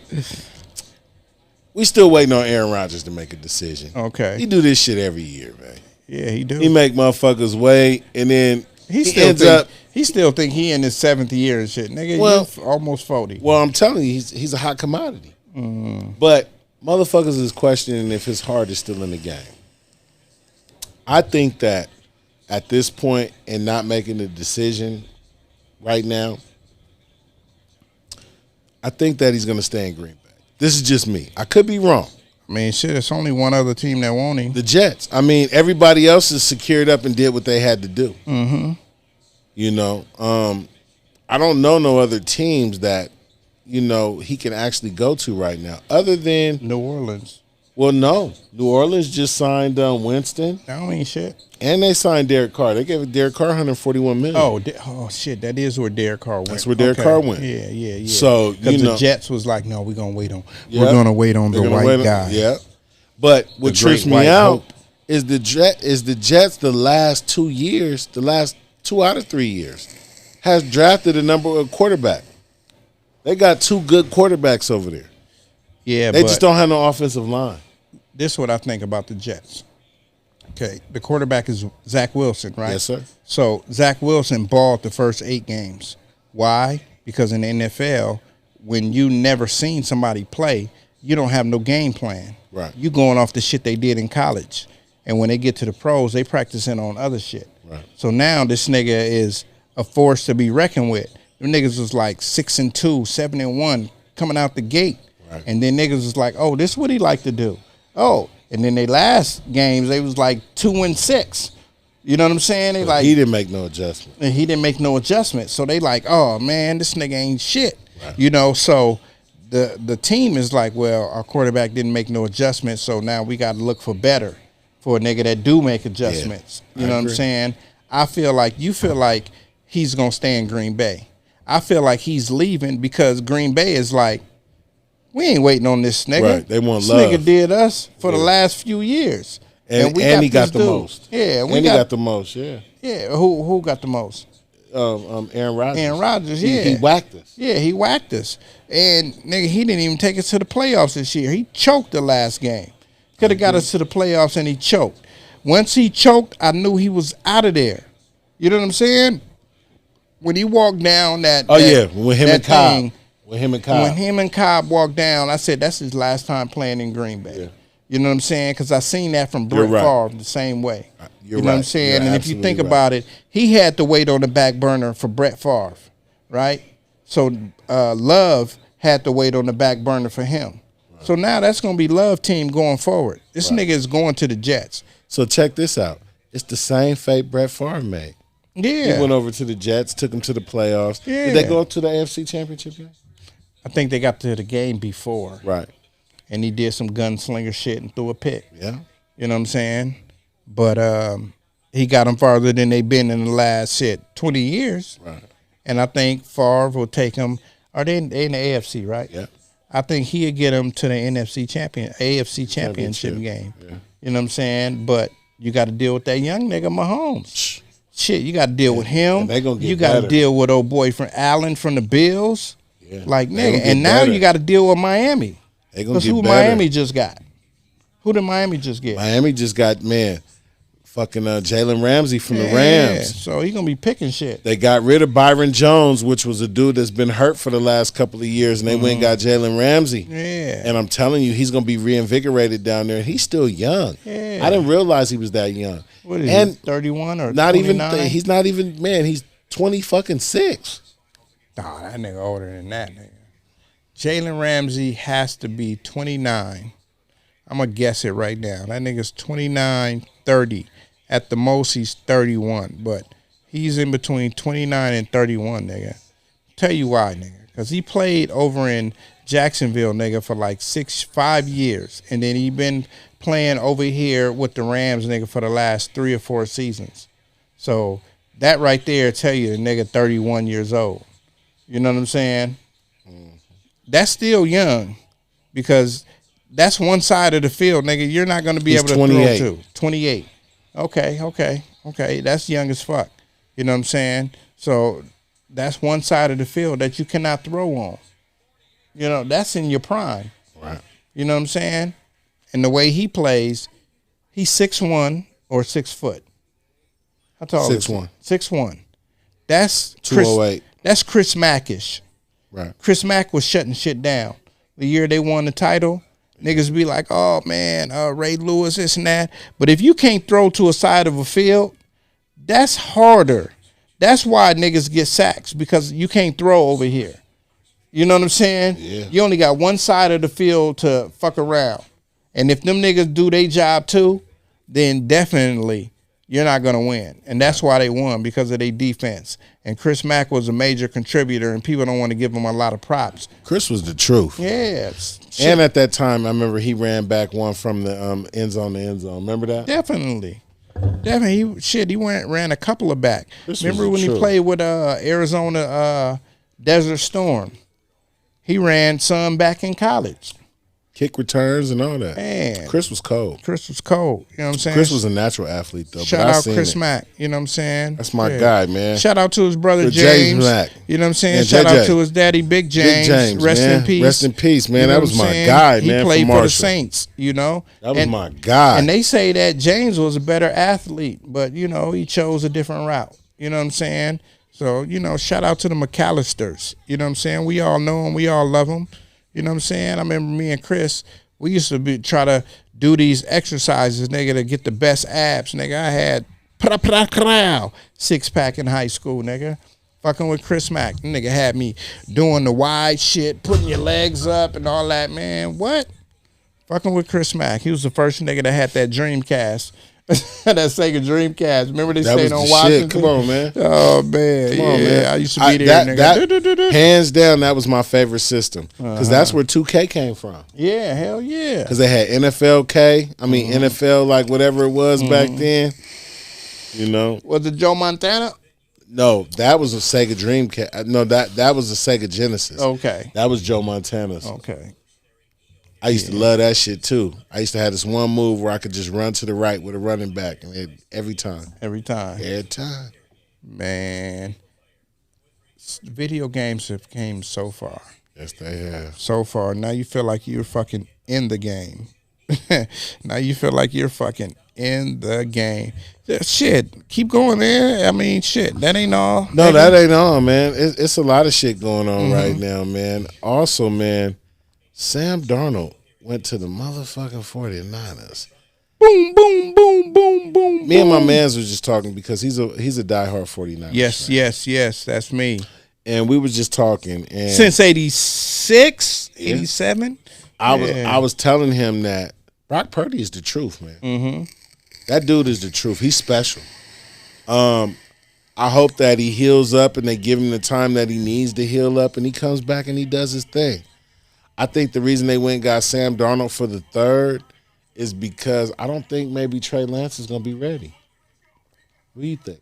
we still waiting on Aaron Rodgers to make a decision. Okay. He do this shit every year, man. Yeah, he do. He make motherfuckers wait, and then he still think he in his 7th year and shit. Nigga, well, you almost 40. Well, I'm telling you, he's a hot commodity. But motherfuckers is questioning if his heart is still in the game. I think that at this point and not making a decision right now, I think that he's going to stay in Green Bay. This is just me. I could be wrong. I mean, shit, it's only one other team that won't him. The Jets. I mean, everybody else is secured up and did what they had to do. Mm-hmm. You know, I don't know no other teams that, you know, he can actually go to right now other than New Orleans. Well, no. New Orleans just signed Winston. That don't mean shit. And they signed Derek Carr. They gave Derek Carr $141 million. Oh, shit. That is where Derek Carr went. That's where Derek Carr went. Yeah. So, because the Jets was like, no, we're going to wait on. We're going to wait on the right guy. Yeah. But what trips me out is the Jets the last 2 years, the last 2 out of 3 years, has drafted a number of quarterback. They got 2 good quarterbacks over there. Yeah, they just don't have no offensive line. This is what I think about the Jets. Okay, the quarterback is Zach Wilson, right? Yes, sir. So Zach Wilson balled the first 8 games. Why? Because in the NFL, when you never seen somebody play, you don't have no game plan. Right. You going off the shit they did in college. And when they get to the pros, they practicing on other shit. Right. So now this nigga is a force to be reckoned with. Them niggas was like 6-2, 7-1 coming out the gate. Right. And then niggas was like, oh, this is what he like to do. Oh, and then they last games, they was like 2-6. You know what I'm saying? They like he didn't make no adjustment. And he didn't make no adjustment. So they like, oh man, this nigga ain't shit. Right. You know, so the team is like, well, our quarterback didn't make no adjustment, so now we got to look for better for a nigga that do make adjustments. Yeah, you know what I'm saying? I feel like you feel like he's gonna stay in Green Bay. I feel like he's leaving because Green Bay is like, we ain't waiting on this nigga. Right. They want this love. Nigga did us for the last few years. And he got the most. Yeah. He got the most, yeah. Yeah, who got the most? Aaron Rodgers. Aaron Rodgers, yeah. He whacked us. Yeah, he whacked us. And, nigga, he didn't even take us to the playoffs this year. He choked the last game. Could have got us to the playoffs, and he choked. Once he choked, I knew he was out of there. You know what I'm saying? When he walked down that when him and Cobb. thing, When him and Cobb walked down, I said, that's his last time playing in Green Bay. Yeah. You know what I'm saying? Because I seen that from Brett Favre the same way. You know what I'm saying? And if you think about it, he had to wait on the back burner for Brett Favre, right? So Love had to wait on the back burner for him. Right. So now that's going to be Love team going forward. This nigga is going to the Jets. So check this out. It's the same fate Brett Favre made. Yeah. He went over to the Jets, took them to the playoffs. Yeah. Did they go up to the AFC Championship game? I think they got to the game before. Right. And he did some gunslinger shit and threw a pick. Yeah. You know what I'm saying? But he got them farther than they've been in the last 20 years. Right. And I think Favre will take them. Are they in the AFC, right? Yeah. I think he'll get them to the AFC championship game. Yeah. You know what I'm saying? But you got to deal with that young nigga Mahomes. Shit, you got to deal with him. You got to deal with old boy from Allen from the Bills. Yeah. Like, nigga. And now you got to deal with Miami. Because who Miami just got? Who did Miami just get? Miami just got, fucking Jalen Ramsey from the Rams. So he going to be picking shit. They got rid of Byron Jones, which was a dude that's been hurt for the last couple of years, and they went and got Jalen Ramsey. Yeah. And I'm telling you, he's going to be reinvigorated down there. He's still young. Yeah. I didn't realize he was that young. What is he, 31 or not 29? Even? He's not even, he's 20-6. Nah, that nigga older than that, nigga. Jalen Ramsey has to be 29. I'm going to guess it right now. That nigga's 29, 30. At the most, he's 31. But he's in between 29 and 31, nigga. Tell you why, nigga. Because he played over in Jacksonville, nigga, for like 5 years. And then he been playing over here with the Rams, nigga, for the last 3 or 4 seasons. So that right there tell you the nigga 31 years old. You know what I'm saying? That's still young because that's one side of the field, nigga. You're not going to be able to 28. throw to. 28. Okay. That's young as fuck. You know what I'm saying? So that's one side of the field that you cannot throw on. You know, that's in your prime. Right. You know what I'm saying? And the way he plays, he's 6'1" or 6 foot. How tall is he? 6'1". 6'1". That's 208. That's Chris Mack-ish. Right. Chris Mack was shutting shit down. The year they won the title, niggas be like, oh, man, Ray Lewis, this and that. But if you can't throw to a side of a field, that's harder. That's why niggas get sacks, because you can't throw over here. You know what I'm saying? Yeah. You only got one side of the field to fuck around. And if them niggas do their job too, then definitely you're not going to win. And that's why they won, because of their defense. And Chris Mack was a major contributor, and people don't want to give him a lot of props. Chris was the truth. Yeah. And at that time, I remember he ran back one from the end zone to end zone. Remember that? Definitely. He ran a couple of back. Remember when he played with Arizona Desert Storm? He ran some back in college. Kick returns and all that. Man. Chris was cold. You know what I'm saying? Chris was a natural athlete, though. Shout out Chris Mack. You know what I'm saying? That's my guy, man. Shout out to his brother James Mack. You know what I'm saying? And Shout out to his daddy Big James. Rest in peace. Rest in peace, man. You know that was my guy, man. He played for the Saints, you know? That was my guy. And they say that James was a better athlete, but, you know, he chose a different route. You know what I'm saying? So, you know, shout out to the McAllisters. You know what I'm saying? We all know him. We all love him. You know what I'm saying? I remember me and Chris, we used to try to do these exercises, nigga, to get the best abs. Nigga, I had 6-pack in high school, nigga. Fucking with Chris Mack. Nigga had me doing the wide shit, putting your legs up and all that, man. What? Fucking with Chris Mack. He was the first nigga that had that Dreamcast. That Sega Dreamcast. Remember they stayed on Washington? Shit. Come on, man. Oh, man. Come on, man. I used to be there, nigga. Hands down, that was my favorite system. Because that's where 2K came from. Yeah, hell yeah. Because they had NFL, like whatever it was back then. You know. Was it Joe Montana? No, that was a Sega Dreamcast. No, that was a Sega Genesis. Okay. That was Joe Montana's. Okay. I used to love that shit too. I used to have this one move where I could just run to the right with a running back, and every time. Man, video games have came so far. Yes, they have. So far. Now you feel like you're fucking in the game. Now you feel like you're fucking in the game. Shit, keep going there. I mean, shit, that ain't all. No, that ain't all, man. It's a lot of shit going on right now, man. Also, man, Sam Darnold went to the motherfucking 49ers. Boom, boom, boom, boom, boom. Me and my mans was just talking because he's a diehard 49ers fan. Yes, that's me. And we was just talking. And since 86, 87? I was telling him that Brock Purdy is the truth, man. Mm-hmm. That dude is the truth. He's special. I hope that he heals up and they give him the time that he needs to heal up and he comes back and he does his thing. I think the reason they went and got Sam Darnold for the third is because I don't think maybe Trey Lance is going to be ready. What do you think?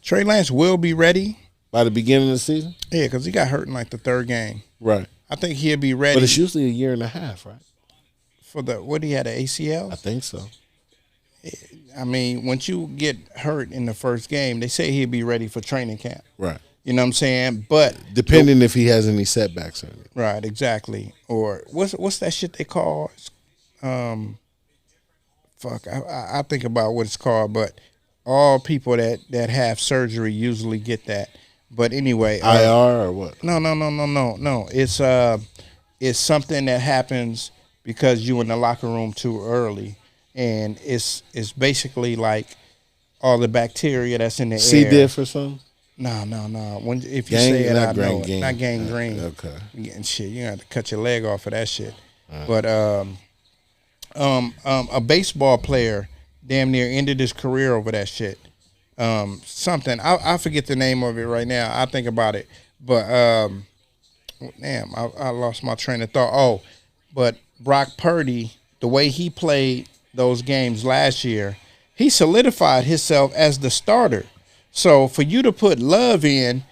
Trey Lance will be ready. By the beginning of the season? Yeah, because he got hurt in like the third game. Right. I think he'll be ready. But it's usually a year and a half, right? For the, what, he had an ACL? I think so. I mean, once you get hurt in the first game, they say he'll be ready for training camp. Right. You know what I'm saying? But depending if he has any setbacks or anything. Right, exactly. Or what's that shit they call? I think about what it's called, but all people that have surgery usually get that. But anyway, IR or what? No. It's something that happens because you in the locker room too early, and it's basically like all the bacteria that's in the C. air. diff or something? No. If you say it, I know it. Not gangrene. Okay. And shit, you have to cut your leg off of that shit. But a baseball player damn near ended his career over that shit. Something I forget the name of it right now. I think about it, but damn, I lost my train of thought. Oh, but Brock Purdy, the way he played those games last year, he solidified himself as the starter. So for you to put Love in,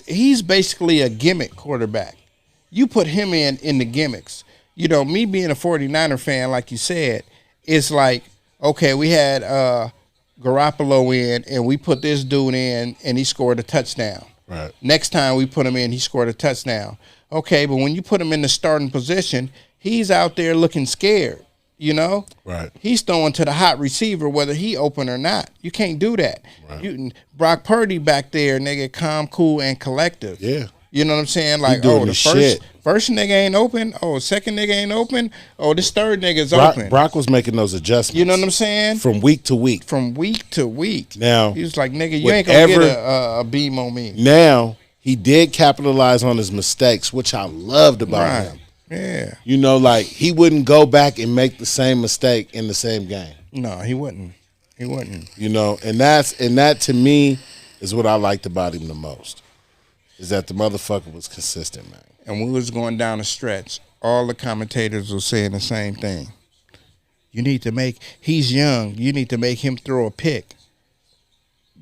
he's basically a gimmick quarterback. You put him in the gimmicks. You know, me being a 49er fan, like you said, it's like, okay, we had Garoppolo in, and we put this dude in, and he scored a touchdown. Right. Next time we put him in, he scored a touchdown. Okay, but when you put him in the starting position, he's out there looking scared, you know? Right. He's throwing to the hot receiver whether he open or not. You can't do that. Right. Brock Purdy back there, nigga, calm, cool, and collective. Yeah. You know what I'm saying? Like, the first nigga ain't open. Oh, second nigga ain't open. Oh, this third nigga's open. Brock was making those adjustments. You know what I'm saying? From week to week. Now, he was like, nigga, you ain't gonna get a beam on me. Now, he did capitalize on his mistakes, which I loved about him. Yeah. You know, like, he wouldn't go back and make the same mistake in the same game. No, he wouldn't. You know, and that to me is what I liked about him the most. Is that the motherfucker was consistent, man. And when we was going down the stretch, all the commentators were saying the same thing. He's young. You need to make him throw a pick.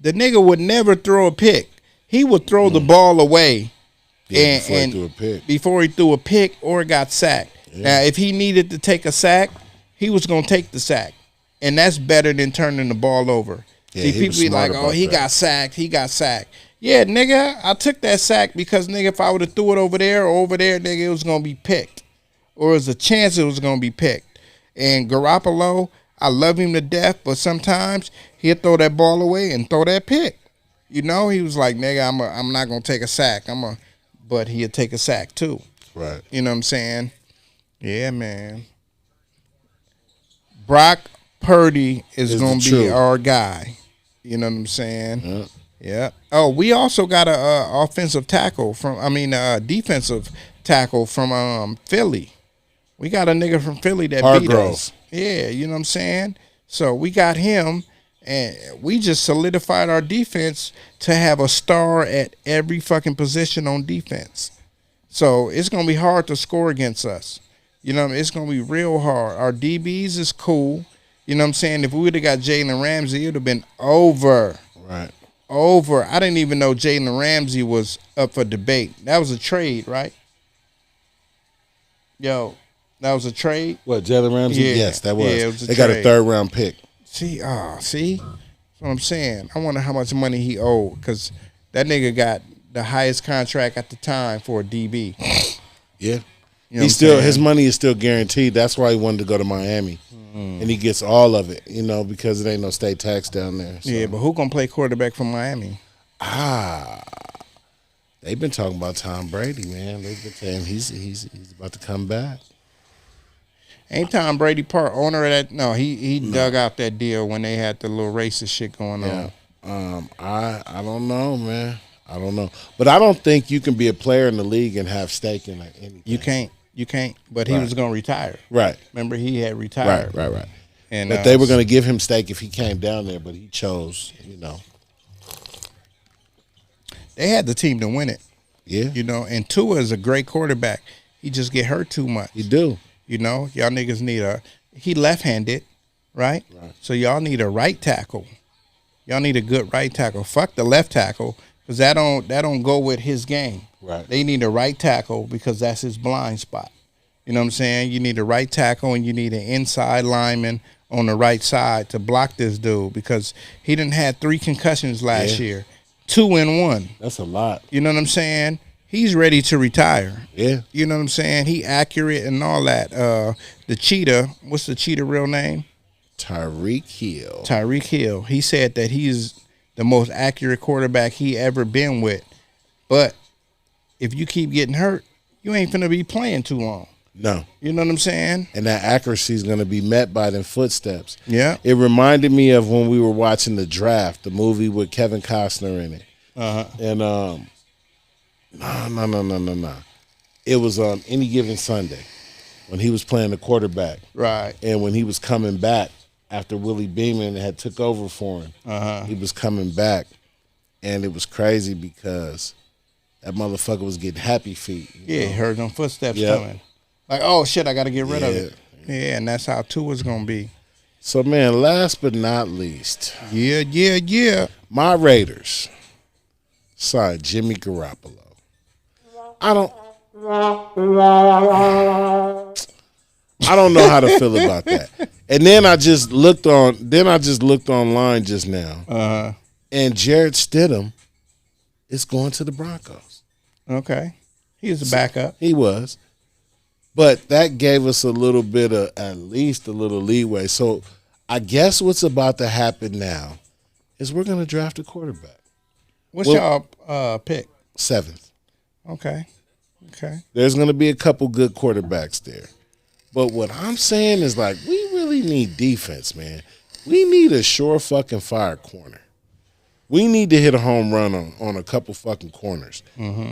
The nigga would never throw a pick. He would throw the ball away before he threw a pick or got sacked. Yeah. Now, if he needed to take a sack, he was going to take the sack. And that's better than turning the ball over. Yeah, see, people be like, oh, he got sacked. Yeah, nigga, I took that sack because, nigga, if I would have threw it over there, nigga, it was going to be picked. Or there's a chance it was going to be picked. And Garoppolo, I love him to death, but sometimes he'll throw that ball away and throw that pick. You know, he was like, nigga, I'm not going to take a sack. But he'll take a sack too. Right. You know what I'm saying? Yeah, man. Brock Purdy is going to be our guy. You know what I'm saying? Yeah. Yeah. Oh, we also got a defensive tackle from Philly. We got a nigga from Philly that beat us. Yeah, you know what I'm saying? So we got him, and we just solidified our defense to have a star at every fucking position on defense. So it's going to be hard to score against us. You know, it's going to be real hard. Our DBs is cool. You know what I'm saying? If we would have got Jalen Ramsey, it would have been over. Right. Over. I didn't even know Jalen Ramsey was up for debate. That was a trade, right? Yo, that was a trade? What, Jalen Ramsey? Yeah. Yes, that was. Yeah, it was a they got trade. a third-round pick. See? That's what I'm saying. I wonder how much money he owed, because that nigga got the highest contract at the time for a DB. Yeah. You know his money is still guaranteed. That's why he wanted to go to Miami. And he gets all of it, you know, because it ain't no state tax down there. So. Yeah, but who gonna play quarterback for Miami? They've been talking about Tom Brady, man. They've been saying he's about to come back. Ain't Tom Brady part owner of that? No, he dug out that deal when they had the little racist shit going on. I don't know, man. I don't know, but I don't think you can be a player in the league and have stake in like anything. You can't. But he was gonna retire. Right. Remember, he had retired. Right. And but they were gonna give him stake if he came down there, but he chose, you know. They had the team to win it. Yeah. You know, and Tua is a great quarterback. He just get hurt too much. You do. You know, y'all niggas need he left-handed, right? So y'all need a right tackle. Y'all need a good right tackle. Fuck the left tackle, because that don't go with his game. Right. They need a right tackle because that's his blind spot. You know what I'm saying? You need a right tackle and you need an inside lineman on the right side to block this dude, because he done had 3 concussions last year. 2 in 1. That's a lot. You know what I'm saying? He's ready to retire. Yeah. You know what I'm saying? He accurate and all that. The cheetah, what's the cheetah real name? Tyreek Hill. Tyreek Hill. He said that he's the most accurate quarterback he ever been with. But if you keep getting hurt, you ain't finna be playing too long. No. You know what I'm saying? And that accuracy is going to be met by them footsteps. Yeah. It reminded me of when we were watching The Draft, the movie with Kevin Costner in it. And no. It was Any Given Sunday when he was playing the quarterback. Right. And when he was coming back after Willie Beeman had took over for him, he was coming back, and it was crazy because that motherfucker was getting happy feet. Yeah, he heard them footsteps coming. Like, oh shit, I got to get rid of it. Yeah, and that's how Tua's gonna be. So man, last but not least, Yeah. my Raiders signed Jimmy Garoppolo. I don't know how to feel about that. And then I just looked online just now. And Jarrett Stidham is going to the Broncos. Okay. He's a backup. He was. But that gave us a little bit of, at least a little leeway. So I guess what's about to happen now is we're going to draft a quarterback. What's y'all pick? 7th. Okay. There's going to be a couple good quarterbacks there. But what I'm saying is, like, we really need defense, man. We need a sure fucking fire corner. We need to hit a home run on a couple fucking corners.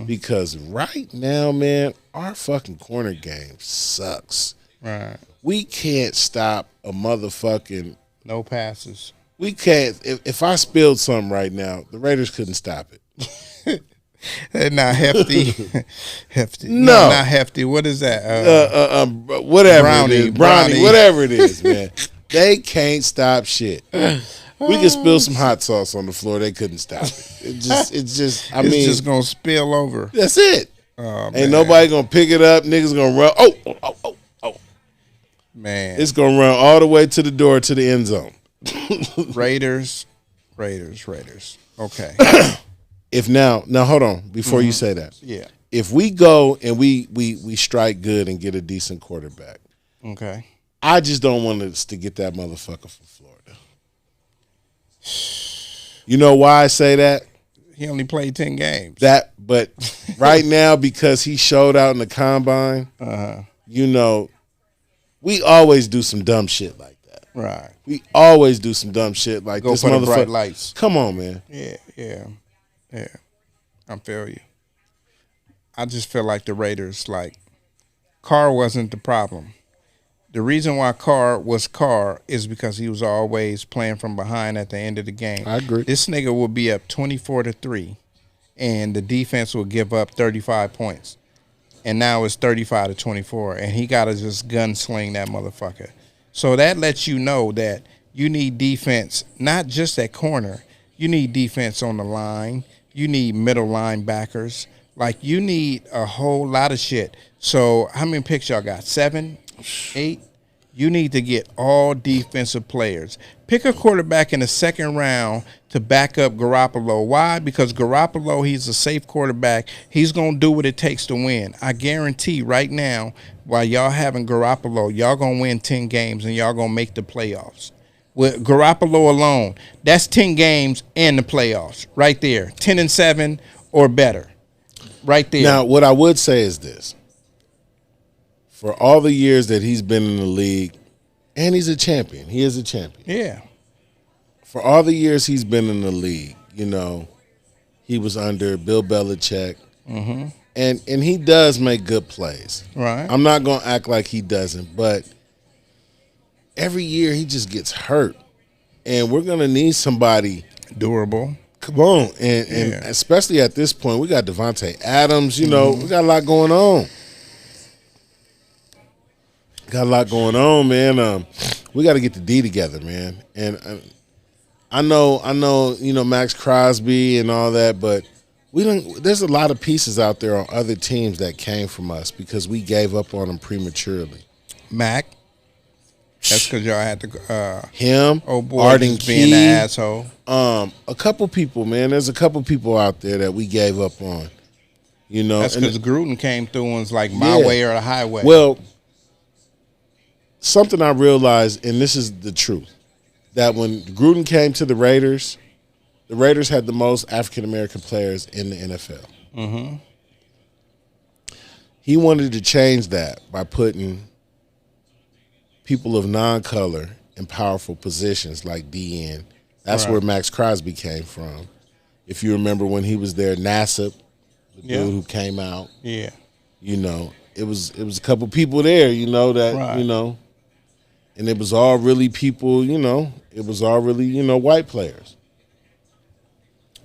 Because right now, man, our fucking corner game sucks. Right. We can't stop a motherfucking... No passes. We can't... If I spilled something right now, the Raiders couldn't stop it. They're not hefty. Hefty. No, not hefty. What is that? Whatever Brownie, it is. Brownie, whatever it is, man. They can't stop shit. We could spill some hot sauce on the floor. They couldn't stop it. It's just just gonna spill over. That's it. Oh, Ain't nobody gonna pick it up. Niggas gonna run. Oh. Man. It's gonna run all the way to the door to the end zone. Raiders. Okay. If now hold on before you say that. Yeah. If we go and we strike good and get a decent quarterback. Okay. I just don't want us to get that motherfucker from Florida. You know why I say that? He only played 10 games. But right now, because he showed out in the combine, you know, we always do some dumb shit like that. Right. We always do some dumb shit like Go this for the motherfucker. bright lights. Come on, man. Yeah. I feel you. I just feel like the Raiders, like, Carr wasn't the problem. The reason why Carr was Carr is because he was always playing from behind at the end of the game. I agree. This nigga will be up 24-3, and the defense will give up 35 points. And now it's 35-24, and he got to just gunsling that motherfucker. So that lets you know that you need defense, not just at corner. You need defense on the line. You need middle linebackers. Like, you need a whole lot of shit. So how many picks y'all got? 7? 8? You need to get all defensive players. Pick a quarterback in the second round to back up Garoppolo. Why? Because Garoppolo, he's a safe quarterback. He's going to do what it takes to win. I guarantee right now, while y'all having Garoppolo, y'all going to win 10 games and y'all going to make the playoffs. With Garoppolo alone, that's 10 games and the playoffs right there. 10-7 or better right there. Now, what I would say is this. For all the years that he's been in the league, and he's a champion. He is a champion. Yeah. For all the years he's been in the league, you know, he was under Bill Belichick. And he does make good plays. Right. I'm not going to act like he doesn't, but every year he just gets hurt. And we're going to need somebody Durable. Come on, and especially at this point, we got Devontae Adams. You know, we got a lot going on. Man. We got to get the D together, man. And I know, you know, Max Crosby and all that, but there's a lot of pieces out there on other teams that came from us because we gave up on them prematurely. Mac. That's because y'all had to. Him, old boy, Arden just being an asshole. A couple people, man. There's a couple people out there that we gave up on. You know, that's because Gruden came through and was like my way or the highway. Well, something I realized, and this is the truth, that when Gruden came to the Raiders had the most African American players in the NFL. Mm-hmm. He wanted to change that by putting people of non-color in powerful positions like DN. That's where Max Crosby came from. If you remember when he was there, Nassib, the dude who came out. Yeah. You know, it was a couple people there, you know, that, you know, and it was all really people, you know, white players.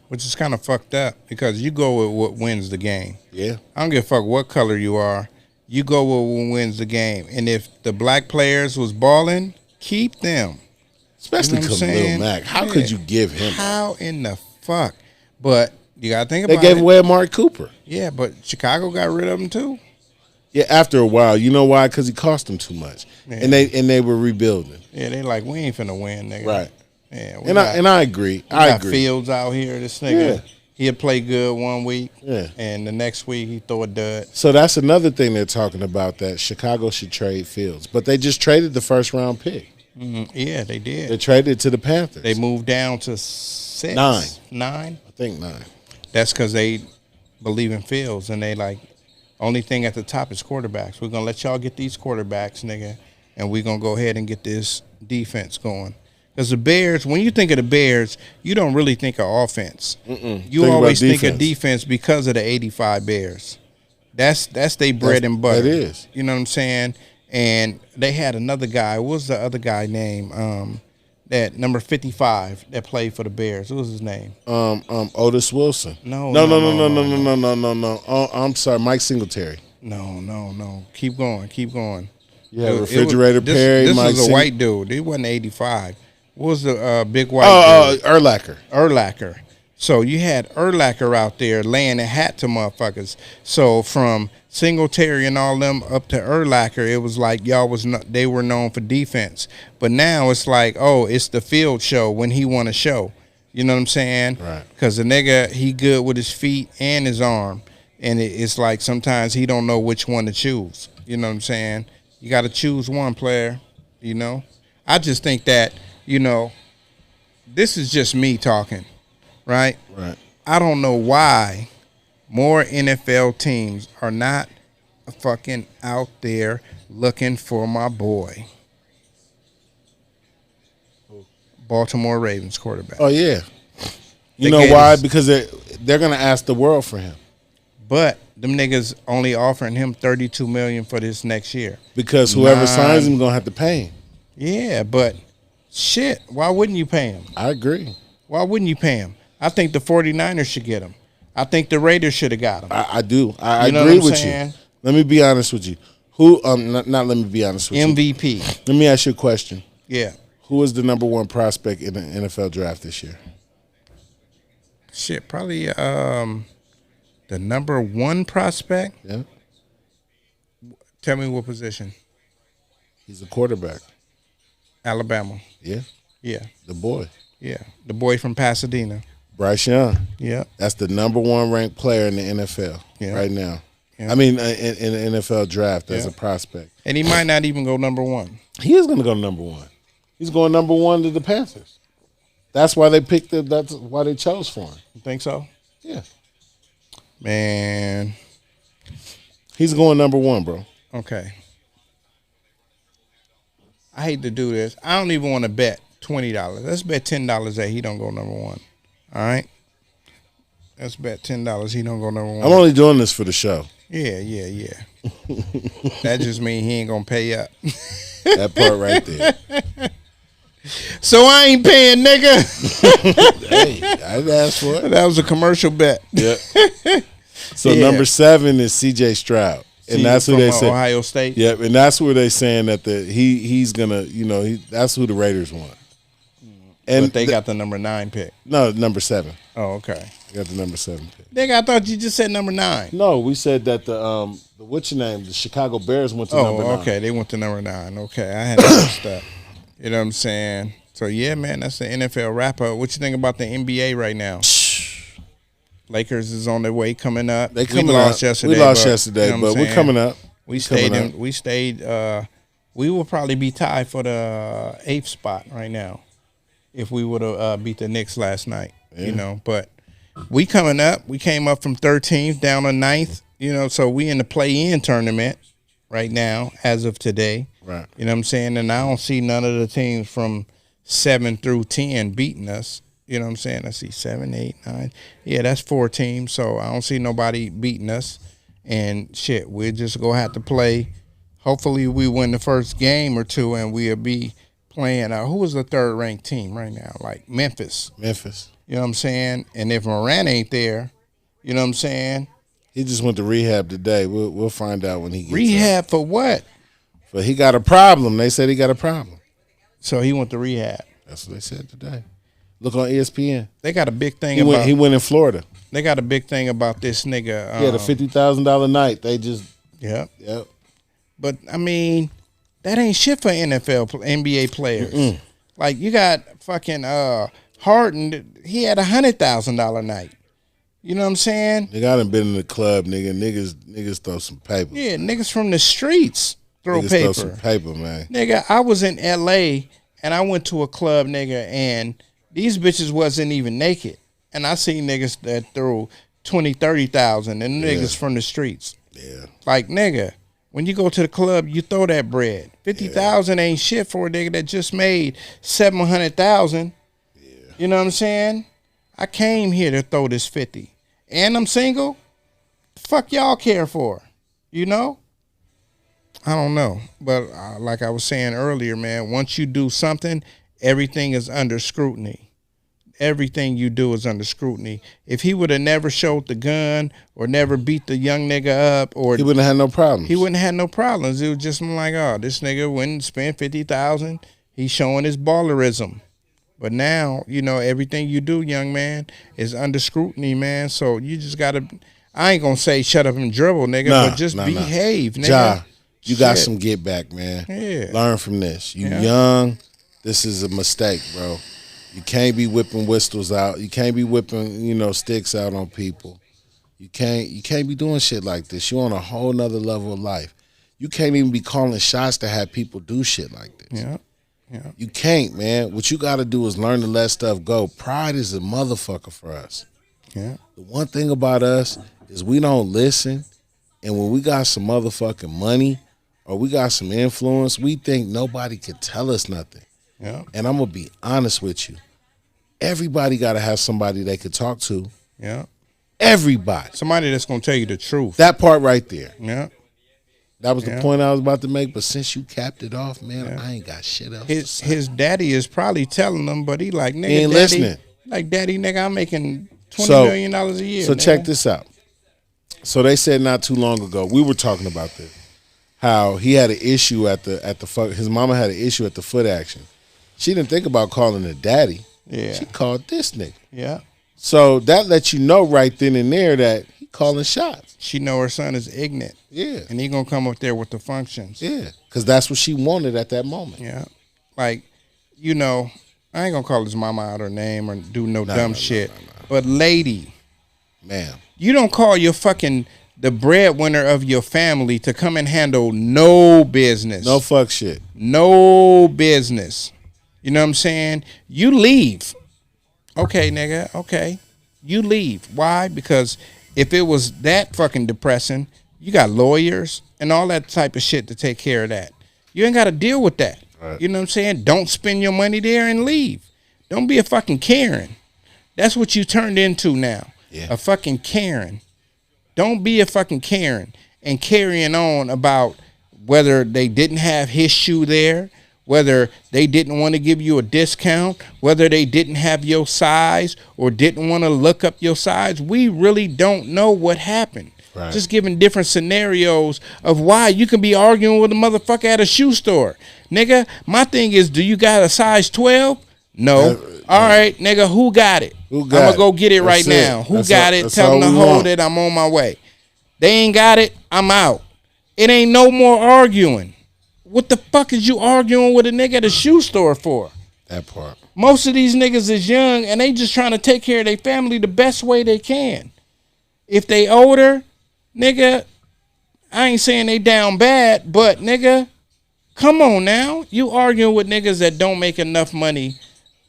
Which is kind of fucked up because you go with what wins the game. Yeah. I don't give a fuck what color you are. You go with what wins the game. And if the black players was balling, keep them. Especially you know Khalil Mack. How could you give him? How in the fuck? But you got to think about it. They gave away Amari Cooper. Yeah, but Chicago got rid of him too. Yeah, after a while. You know why? Because he cost them too much. Yeah. And they were rebuilding. Yeah, they like, we ain't finna win, nigga. Right. Yeah, I agree. I agree. Fields out here, this nigga. Yeah. He'll play good one week, yeah, and the next week he throw a dud. So that's another thing they're talking about, that Chicago should trade Fields. But they just traded the first-round pick. Mm-hmm. Yeah, they did. They traded it to the Panthers. They moved down to 6? 9. 9? I think 9. That's because they believe in Fields, and they like, only thing at the top is quarterbacks. We're going to let y'all get these quarterbacks, nigga, and we're going to go ahead and get this defense going. Because the Bears, when you think of the Bears, you don't really think of offense. You always think of defense because of the 85 Bears. That's their bread and butter. That is. You know what I'm saying? And they had another guy. What was the other guy name? That number 55 that played for the Bears. What was his name? Otis Wilson. No. I'm sorry, Mike Singletary. No. Keep going. Yeah, Refrigerator Perry. This Mike was a white dude. He wasn't 85. What was the big white dude? Urlacher. So you had Urlacher out there laying a hat to motherfuckers. So from Singletary and all them up to Urlacher, it was like they were known for defense. But now it's like, it's the field show when he want to show. You know what I'm saying? Right. Because the nigga, he good with his feet and his arm. And it's like sometimes he don't know which one to choose. You know what I'm saying? You got to choose one player, you know? I just think that, you know, this is just me talking, right? Right. I don't know why more NFL teams are not fucking out there looking for my boy. Baltimore Ravens quarterback. Oh, yeah. You know why? Because they're going to ask the world for him. But them niggas only offering him $32 million for this next year. Because whoever signs him going to have to pay him. Yeah, but shit, why wouldn't you pay him? I agree. Why wouldn't you pay him? I think the 49ers should get him. I think the Raiders should have got him. I do. I agree with you. Let me be honest with you. Not let me be honest with you. MVP. Let me ask you a question. Yeah. Who is the number one prospect in the NFL draft this year? Shit, probably the number one prospect? Yeah. Tell me what position. He's a quarterback. Alabama. Yeah. Yeah. The boy. Yeah. The boy from Pasadena. Bryce Young. Yeah. That's the number one ranked player in the NFL right now. Yeah. I mean, in the NFL draft as a prospect. And he might not even go number one. He is going to go number one. He's going number one to the Panthers. That's why they picked him. That's why they chose for him. You think so? Yeah. Man. He's going number one, bro. Okay. I hate to do this. I don't even want to bet $20. Let's bet $10 that he don't go number one. All right? Let's bet $10 he don't go number one. I'm only doing this for the show. Yeah. That just means he ain't going to pay up. That part right there. So I ain't paying, nigga. Hey, I didn't ask for it. That was a commercial bet. Yep. So Yeah. number 7 is C.J. Stroud, and that's who from they say. Ohio State. Yep, and that's where they saying that he's gonna, that's who the Raiders want. And But they got the number 9 pick. no, number 7. Oh, okay. They got the number 7 pick. Nigga, I thought you just said number 9. No, we said that the what's your name? The Chicago Bears went to number 9. Oh, okay. They went to number 9. Okay, I had messed up. You know what I'm saying? So yeah, man, that's the NFL wrap up. What you think about the NBA right now? Lakers is on their way coming up. They coming we lost up. yesterday. We lost but, yesterday, you know what but I'm we're saying? coming up. We stayed. We will probably be tied for the 8th spot right now if we would have beat the Knicks last night. Yeah. You know, but we coming up. We came up from 13th down to 9th. You know, so we in the play-in tournament right now as of today. Right. You know what I'm saying? And I don't see none of the teams from 7 through 10 beating us. You know what I'm saying? I see 7, 8, 9. Yeah, that's 4 teams. So I don't see nobody beating us. And shit, we're just going to have to play. Hopefully we win the first game or two and we'll be playing. Who is the 3rd ranked team right now? Like Memphis. You know what I'm saying? And if Moran ain't there, you know what I'm saying? He just went to rehab today. We'll find out when he gets Rehab for what? But he got a problem. They said he got a problem. So he went to rehab. That's what they said today. Look on ESPN. They got a big thing He went in Florida. They got a big thing about this nigga. Yeah, the $50,000 night. They just Yep. But I mean, that ain't shit for NBA players. Mm-mm. Like you got fucking Harden. He had $100,000 night. You know what I'm saying? Nigga, I done been in the club, nigga. Niggas throw some paper. Yeah, niggas from the streets throw Niggas paper. throw some paper, man. Nigga, I was in LA and I went to a club, nigga, and these bitches wasn't even naked. And I seen niggas that threw 20, 30,000 and niggas from the streets. Yeah. Like, nigga, when you go to the club, you throw that bread. 50,000 ain't shit for a nigga that just made 700,000. Yeah. You know what I'm saying? I came here to throw this 50. And I'm single. The fuck y'all care for? You know? I don't know. But like I was saying earlier, man, once you do something, everything is under scrutiny. Everything you do is under scrutiny. If he would have never showed the gun or never beat the young nigga up, or he wouldn't have had no problems. He wouldn't have had no problems. It was just like, oh, this nigga went and spent 50,000. He's showing his ballerism. But now, you know, everything you do, young man, is under scrutiny, man. So you just gotta. I ain't gonna say shut up and dribble, nigga, but just behave, nigga. Ja, you got some get back, man. Yeah. Learn from this. You young. This is a mistake, bro. You can't be whipping whistles out. You can't be whipping, sticks out on people. You can't be doing shit like this. You're on a whole nother level of life. You can't even be calling shots to have people do shit like this. Yeah. You can't, man. What you got to do is learn to let stuff go. Pride is a motherfucker for us. Yeah. The one thing about us is we don't listen, and when we got some motherfucking money or we got some influence, we think nobody can tell us nothing. Yeah. And I'm going to be honest with you. Everybody got to have somebody they could talk to. Yeah. Everybody. Somebody that's going to tell you the truth. That part right there. Yeah. That was the point I was about to make, but since you capped it off, man, I ain't got shit else to say. His daddy is probably telling him, but he like, nigga, he ain't daddy, listening. Like, daddy, nigga, I'm making $20 million a year. So nigga. check this out. So they said not too long ago, we were talking about this, how he had an issue his mama had an issue at the foot action. She didn't think about calling the daddy. Yeah. She called this nigga. Yeah. So that lets you know right then and there that he calling shots. She know her son is ignorant. Yeah. And he gonna come up there with the functions. Yeah. Because that's what she wanted at that moment. Yeah. Like, I ain't gonna call his mama out her name or do no dumb shit. But lady. Ma'am. You don't call your the breadwinner of your family to come and handle no business. No fuck shit. No business. You know what I'm saying? You leave. Okay, nigga. Okay. You leave. Why? Because if it was that fucking depressing, you got lawyers and all that type of shit to take care of that. You ain't got to deal with that. Right. You know what I'm saying? Don't spend your money there and leave. Don't be a fucking Karen. That's what you turned into now. Yeah. A fucking Karen. Don't be a fucking Karen and carrying on about whether they didn't have his shoe there, whether they didn't want to give you a discount, whether they didn't have your size or didn't want to look up your size. We really don't know what happened. Right. Just giving different scenarios of why you can be arguing with a motherfucker at a shoe store. Nigga, my thing is, do you got a size 12? No. All right, nigga, who got it? I'm going to go get it right now. Who got it? Tell them to hold it. I'm on my way. They ain't got it. I'm out. It ain't no more arguing. What the fuck is you arguing with a nigga at a shoe store for? That part. Most of these niggas is young and they just trying to take care of their family the best way they can. If they older, nigga, I ain't saying they down bad, but nigga, come on now. You arguing with niggas that don't make enough money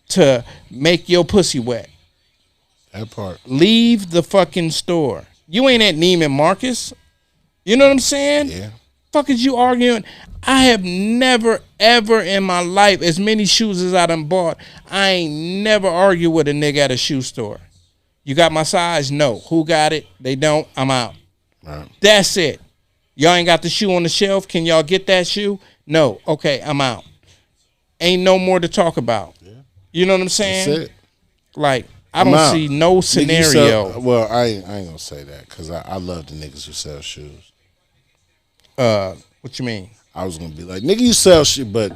to make your pussy wet. That part. Leave the fucking store. You ain't at Neiman Marcus. You know what I'm saying? Yeah. Fuck is you arguing? I have never, ever in my life, as many shoes as I done bought, I ain't never argued with a nigga at a shoe store. You got my size? No. Who got it? They don't. I'm out. Right. That's it. Y'all ain't got the shoe on the shelf. Can y'all get that shoe? No. Okay, I'm out. Ain't no more to talk about. Yeah. You know what I'm saying? That's it. Like, I don't see no scenario. Well, I ain't gonna say that because I love the niggas who sell shoes. What you mean? I was gonna be like, nigga, you sell shit, but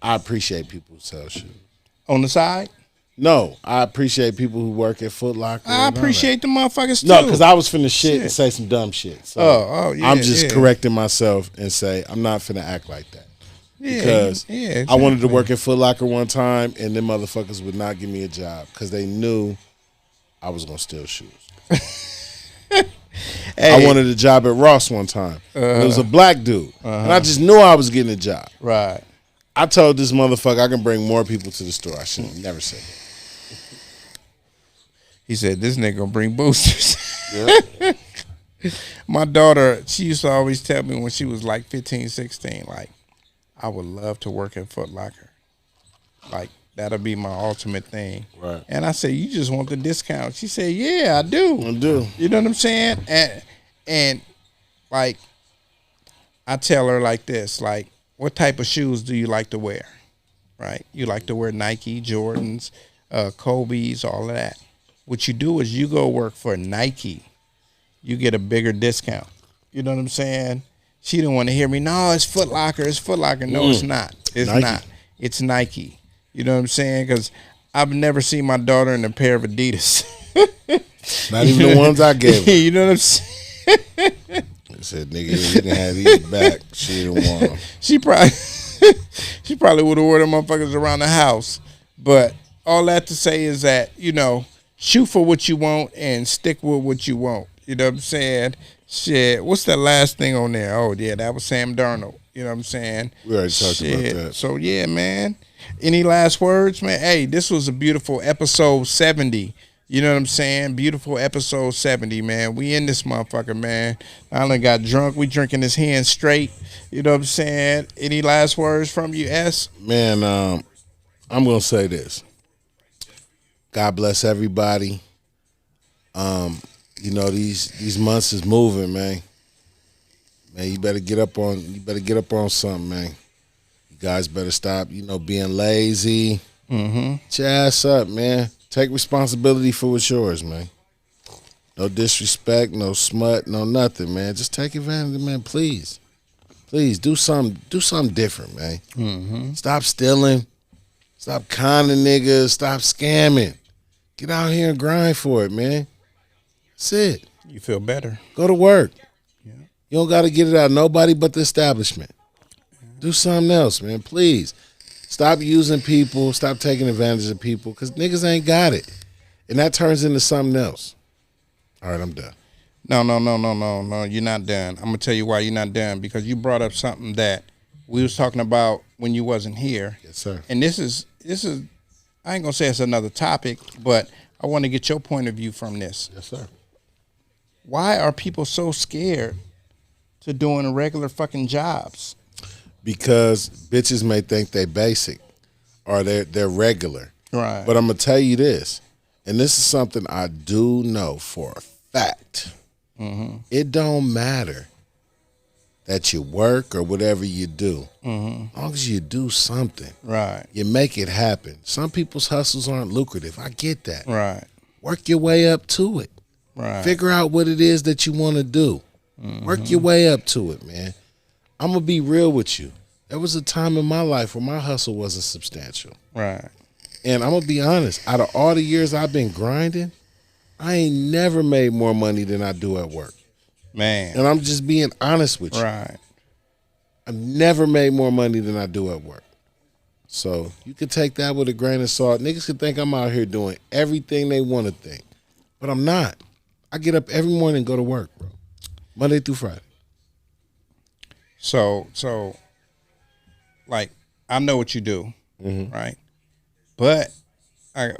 I appreciate people who sell shoes. On the side? No, I appreciate people who work at Foot Locker. I appreciate the motherfuckers too. No, because I was finna shit and say some dumb shit. So yeah. I'm just correcting myself and say I'm not finna act like that. Yeah, because exactly. I wanted to work at Foot Locker one time, and them motherfuckers would not give me a job because they knew I was gonna steal shoes. I wanted a job at Ross one time. It was a black dude, and I just knew I was getting a job. Right. I told this motherfucker I can bring more people to the store. I should have never said that. He said, this nigga gonna bring boosters. Yeah. My daughter, she used to always tell me when she was like 15, 16, like, I would love to work at Foot Locker. Like, that'll be my ultimate thing. Right. And I said, you just want the discount. She said, yeah, I do. I do. You know what I'm saying? And like, I tell her like this, like, what type of shoes do you like to wear? Right? You like to wear Nike, Jordans, Kobe's, all of that. What you do is you go work for Nike. You get a bigger discount. You know what I'm saying? She didn't want to hear me. No, it's Foot Locker. It's Foot Locker. No, it's not. It's Nike. not. It's Nike. You know what I'm saying? Because I've never seen my daughter in a pair of Adidas. Not even the ones I gave her. You know what I'm saying? I said, nigga, you can have these back. She didn't want them. She probably would have wore them motherfuckers around the house. But all that to say is that, you know, shoot for what you want and stick with what you want. You know what I'm saying? Shit, what's that last thing on there? Oh, yeah, that was Sam Darnold. You know what I'm saying? We already talked about that. So, yeah, man. Any last words, man? Hey, this was a beautiful episode 70. You know what I'm saying? Beautiful episode 70, man. We in this motherfucker, man. I done got drunk. We drinking this hand straight. You know what I'm saying? Any last words from you, S? Man, I'm going to say this. God bless everybody. You know, these months is moving, man. Man, you better get up on something, man. You guys better stop, you know, being lazy. Get your ass up, man. Take responsibility for what's yours, man. No disrespect, no smut, no nothing, man. Just take advantage, man, please. Please do something different, man. Stop stealing. Stop conning niggas. Stop scamming. Get out here and grind for it, man. That's it. You feel better. Go to work. Yeah. You don't got to get it out of nobody but the establishment. Do something else, man, please. Stop using people. Stop taking advantage of people because niggas ain't got it. And that turns into something else. All right, I'm done. No, you're not done. I'm going to tell you why you're not done, because you brought up something that we was talking about when you wasn't here. Yes, sir. And this is I ain't going to say it's another topic, but I want to get your point of view from this. Yes, sir. Why are people so scared to doing regular fucking jobs? Because bitches may think they basic or they're regular. Right. But I'm going to tell you this, and this is something I do know for a fact. It don't matter that you work or whatever you do, as long as you do something, Right. you make it happen. Some people's hustles aren't lucrative. I get that. Right. Work your way up to it. Right. Figure out what it is that you want to do. Work your way up to it, man. I'm going to be real with you. There was a time in my life where my hustle wasn't substantial. Right. And I'm going to be honest. Out of all the years I've been grinding, I ain't never made more money than I do at work. Man. And I'm just being honest with you. Right. I've never made more money than I do at work. So you can take that with a grain of salt. Niggas can think I'm out here doing everything they want to think. But I'm not. I get up every morning and go to work, bro. Monday through Friday. So, like, I know what you do, right? But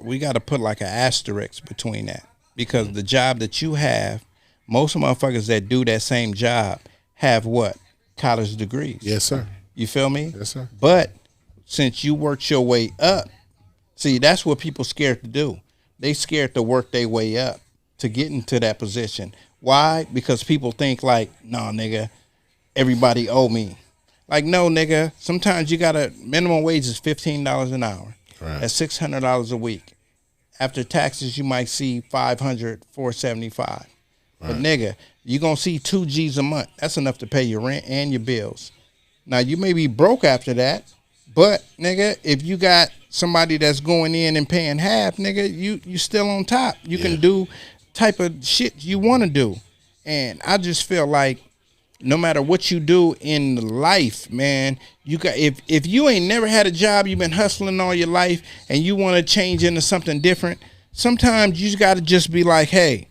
we got to put like an asterisk between that, because the job that you have, most motherfuckers that do that same job have what? College degrees. Yes, sir. You feel me? Yes, sir. But since you worked your way up, see, that's what people scared to do. They scared to work their way up to get into that position. Why? Because people think like, nah, nigga, everybody owe me. Like, no, nigga, sometimes you got minimum wage is $15 an hour. Right. That's $600 a week. After taxes, you might see $500, $475. Right. But nigga, you're going to see 2 G's a month. That's enough to pay your rent and your bills. Now, you may be broke after that, but nigga, if you got somebody that's going in and paying half, nigga, you still on top. You can do type of shit you want to do. And I just feel like no matter what you do in life, man, you got if you ain't never had a job, you've been hustling all your life, and you want to change into something different, sometimes you just got to just be like, hey,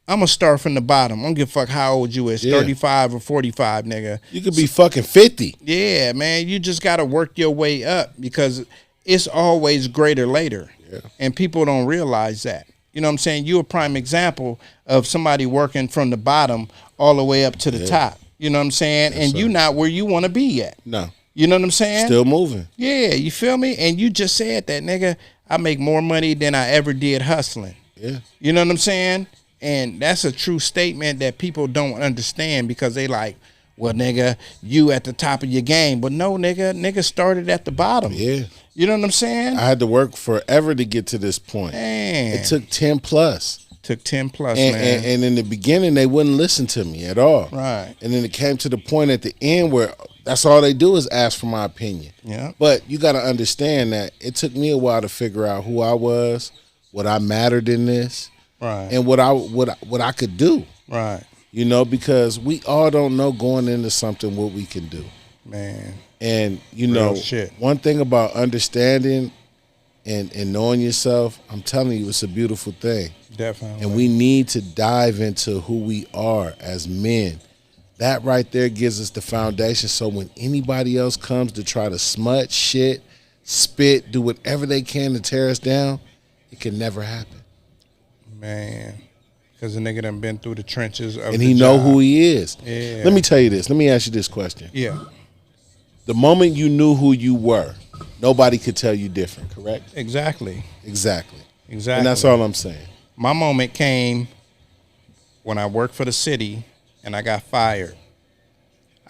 I'm going to start from the bottom. I don't give a fuck how old you is, 35 or 45, nigga. You could be fucking 50. Yeah, man, you just got to work your way up, because it's always greater later. Yeah. And people don't realize that. You know what I'm saying? You're a prime example of somebody working from the bottom all the way up to the top. You know what I'm saying? Yes, and you not where you want to be yet. No. You know what I'm saying? Still moving. Yeah, you feel me? And you just said that, nigga, I make more money than I ever did hustling. Yeah. You know what I'm saying? And that's a true statement that people don't understand, because they like, well, nigga, you at the top of your game. But no, nigga started at the bottom. Yeah. You know what I'm saying? I had to work forever to get to this point. Man. It took 10 plus. Took 10 plus, and, man. And in the beginning, they wouldn't listen to me at all. Right. And then it came to the point at the end where that's all they do is ask for my opinion. Yeah. But you got to understand that it took me a while to figure out who I was, what I mattered in this, right, and what I could do. Right. You know, because we all don't know going into something what we can do. Man. And, you know, one thing about understanding and knowing yourself, I'm telling you, it's a beautiful thing. Definitely. And we need to dive into who we are as men. That right there gives us the foundation, so when anybody else comes to try to smut, shit, spit, do whatever they can to tear us down, it can never happen. Man. Because the nigga done been through the trenches of and he know who he is. Yeah. Let me tell you this. Let me ask you this question. Yeah. The moment you knew who you were, nobody could tell you different, correct? Exactly. Exactly. Exactly. And that's all I'm saying. My moment came when I worked for the city and I got fired.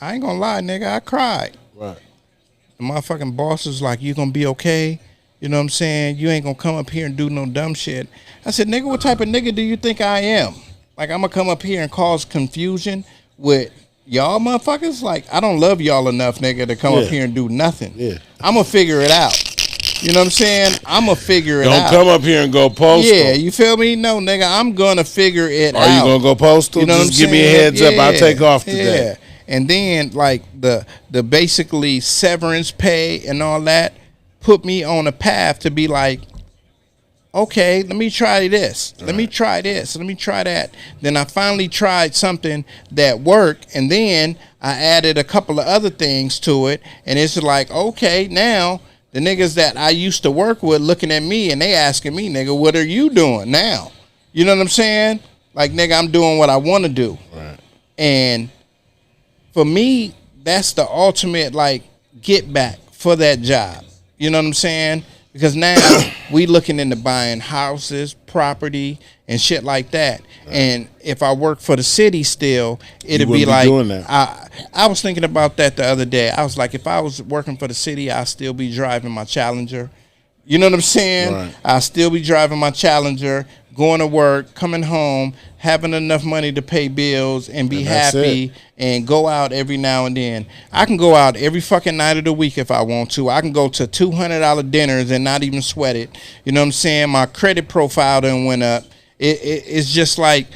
I ain't gonna lie, nigga, I cried. Right. The motherfucking boss was like, you gonna be okay? You know what I'm saying? You ain't gonna come up here and do no dumb shit. I said, nigga, what type of nigga do you think I am? Like, I'm gonna come up here and cause confusion with y'all motherfuckers? Like, I don't love y'all enough, nigga, to come up here and do nothing. Yeah. I'm gonna figure it out. You know what I'm saying? I'm gonna figure it out. Don't come up here and go postal. Yeah, you feel me? No, nigga, I'm gonna figure it out. Are you gonna go postal? You know Just give me a heads up. I'll take off today. Yeah. And then, like, the basically severance pay and all that put me on a path to be like, okay, let me try this. Let me try this. Let me try that. Then I finally tried something that worked, and then I added a couple of other things to it, and it's like, okay, now the niggas that I used to work with looking at me and they asking me, nigga, what are you doing now? You know what I'm saying? Like, nigga, I'm doing what I want to do. Right. And for me, that's the ultimate, like, get back for that job. You know what I'm saying? Because now we looking into buying houses, property, and shit like that. And if I work for the city still, it'd be like doing that. I was thinking about that the other day. I was like, if I was working for the city, I'd still be driving my Challenger. You know what I'm saying? Right. I'll still be driving my Challenger, going to work, coming home, having enough money to pay bills and be happy and go out every now and then. I can go out every fucking night of the week if I want to. I can go to $200 dinners and not even sweat it. You know what I'm saying? My credit profile done went up. It's just like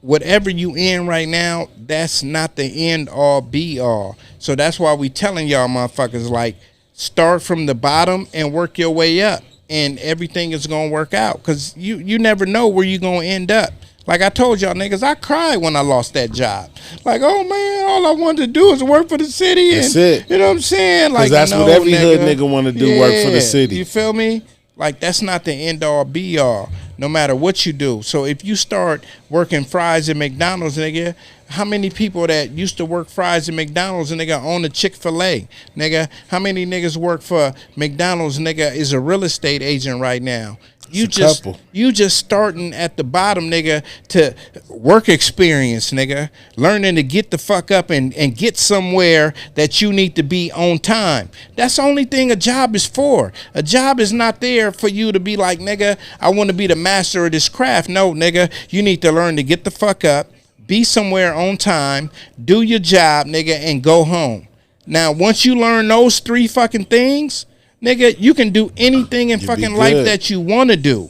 whatever you in right now, that's not the end all be all. So that's why we telling y'all motherfuckers, like, start from the bottom and work your way up, and everything is gonna work out. Because you never know where you're gonna end up. Like I told y'all niggas, I cried when I lost that job. Like, oh man, all I wanted to do is work for the city. That's it. You know what I'm saying? Like, that's what every hood nigga want to do, work for the city. You feel me? Like, that's not the end all be all, no matter what you do. So if you start working fries at McDonald's, nigga, how many people that used to work fries at McDonald's and nigga own a Chick-fil-A? Nigga, how many niggas work for McDonald's, nigga, is a real estate agent right now? You just starting at the bottom, nigga, to work experience, nigga. Learning to get the fuck up and get somewhere that you need to be on time. That's the only thing a job is for. A job is not there for you to be like, nigga, I want to be the master of this craft. No, nigga, you need to learn to get the fuck up, be somewhere on time, do your job, nigga, and go home. Now, once you learn those three fucking things, nigga, you can do anything in fucking life that you want to do.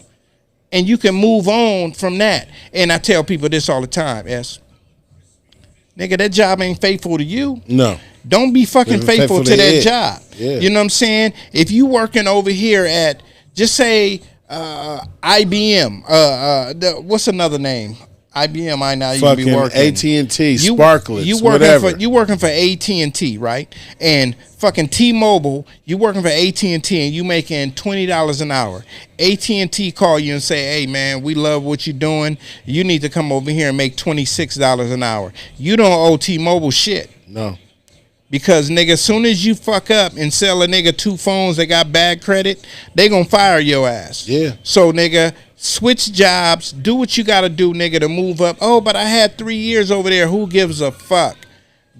And you can move on from that. And I tell people this all the time, nigga, that job ain't faithful to you. No. Don't be fucking faithful to that job. Yeah. You know what I'm saying? If you working over here at, just say, IBM, what's another name? IBM, I know you be working. AT&T, Sparklets, you working for AT&T, right? And fucking T-Mobile, you working for AT&T and you making $20 an hour. AT&T call you and say, hey man, we love what you're doing. You need to come over here and make $26 an hour. You don't owe T-Mobile shit. No. Because, nigga, as soon as you fuck up and sell a nigga 2 phones that got bad credit, they gonna fire your ass. Yeah. So, nigga, switch jobs, do what you gotta do, nigga, to move up. Oh, but I had 3 years over there. Who gives a fuck?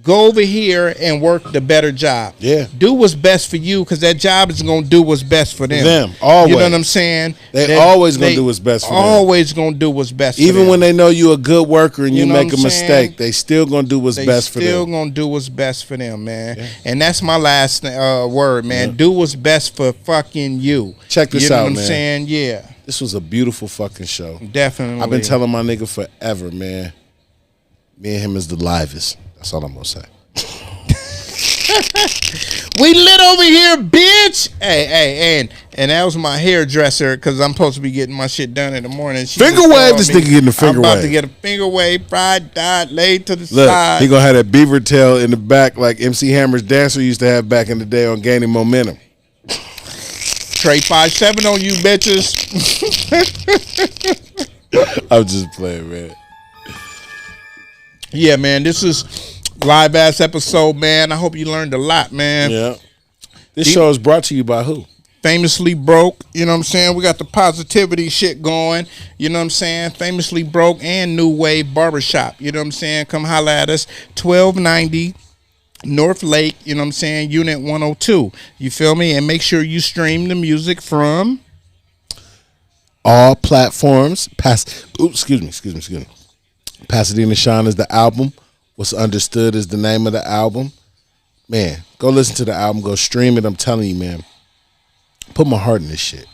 Go over here and work the better job. Yeah. Do what's best for you, because that job is going to do what's best for them. Always. You know what I'm saying? They always going to do what's best for them. Always going to do what's best for them. Even when they know you a good worker and you make a mistake, they still going to do what's best for them. They still going to do what's best for them, man. Yeah. And that's my last word, man. Yeah. Do what's best for fucking you. Check this out, man. You know what I'm saying? Yeah. This was a beautiful fucking show. Definitely. I've been telling my nigga forever, man. Me and him is the livest. That's all I'm going to say. We lit over here, bitch. Hey, and that was my hairdresser, because I'm supposed to be getting my shit done in the morning. Finger wave, this nigga getting a finger wave. I'm about to get a finger wave, fried, dyed, laid to the side. He gonna have that beaver tail in the back like MC Hammer's dancer used to have back in the day on Gaining Momentum. Trey 5'7" on you, bitches. I'm just playing, man. Yeah, man, this is live ass episode, man. I hope you learned a lot, man. Yeah. This show is brought to you by who? Famously Broke. You know what I'm saying? We got the positivity shit going. You know what I'm saying? Famously Broke and New Wave Barbershop. You know what I'm saying? Come holla at us. 1290 North Lake. You know what I'm saying? Unit 102. You feel me? And make sure you stream the music from all platforms. Excuse me. Pasadena Shine is the album. What's Understood is the name of the album. Man, go listen to the album. Go stream it. I'm telling you, man. Put my heart in this shit.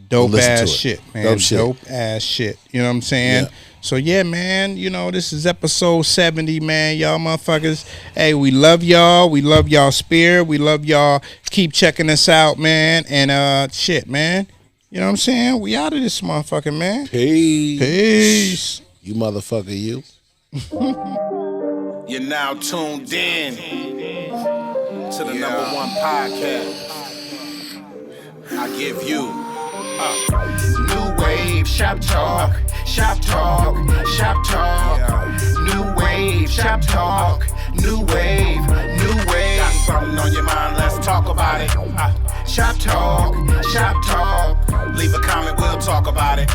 Dope ass shit, man. Dope ass shit. You know what I'm saying? Yeah. So, yeah, man, you know, this is episode 70, man. Y'all motherfuckers. Hey, we love y'all. We love y'all spirit. We love y'all. Keep checking us out, man. And, shit, man. You know what I'm saying? We out of this motherfucker, man. Peace. You motherfucker, you. You're now tuned in to the number one podcast. I give you New Wave Shop Talk, Shop Talk, Shop Talk. New Wave Shop Talk, New Wave, New Wave. something on your mind, let's talk about it. Shop talk, shop talk. Leave a comment, we'll talk about it.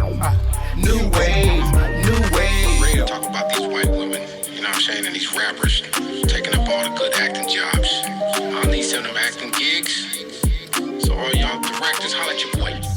New wave, new wave. Real talk about these white women, you know what I'm saying, and these rappers taking up all the good acting jobs. I need some of them acting gigs. So all y'all directors, holla at your boy.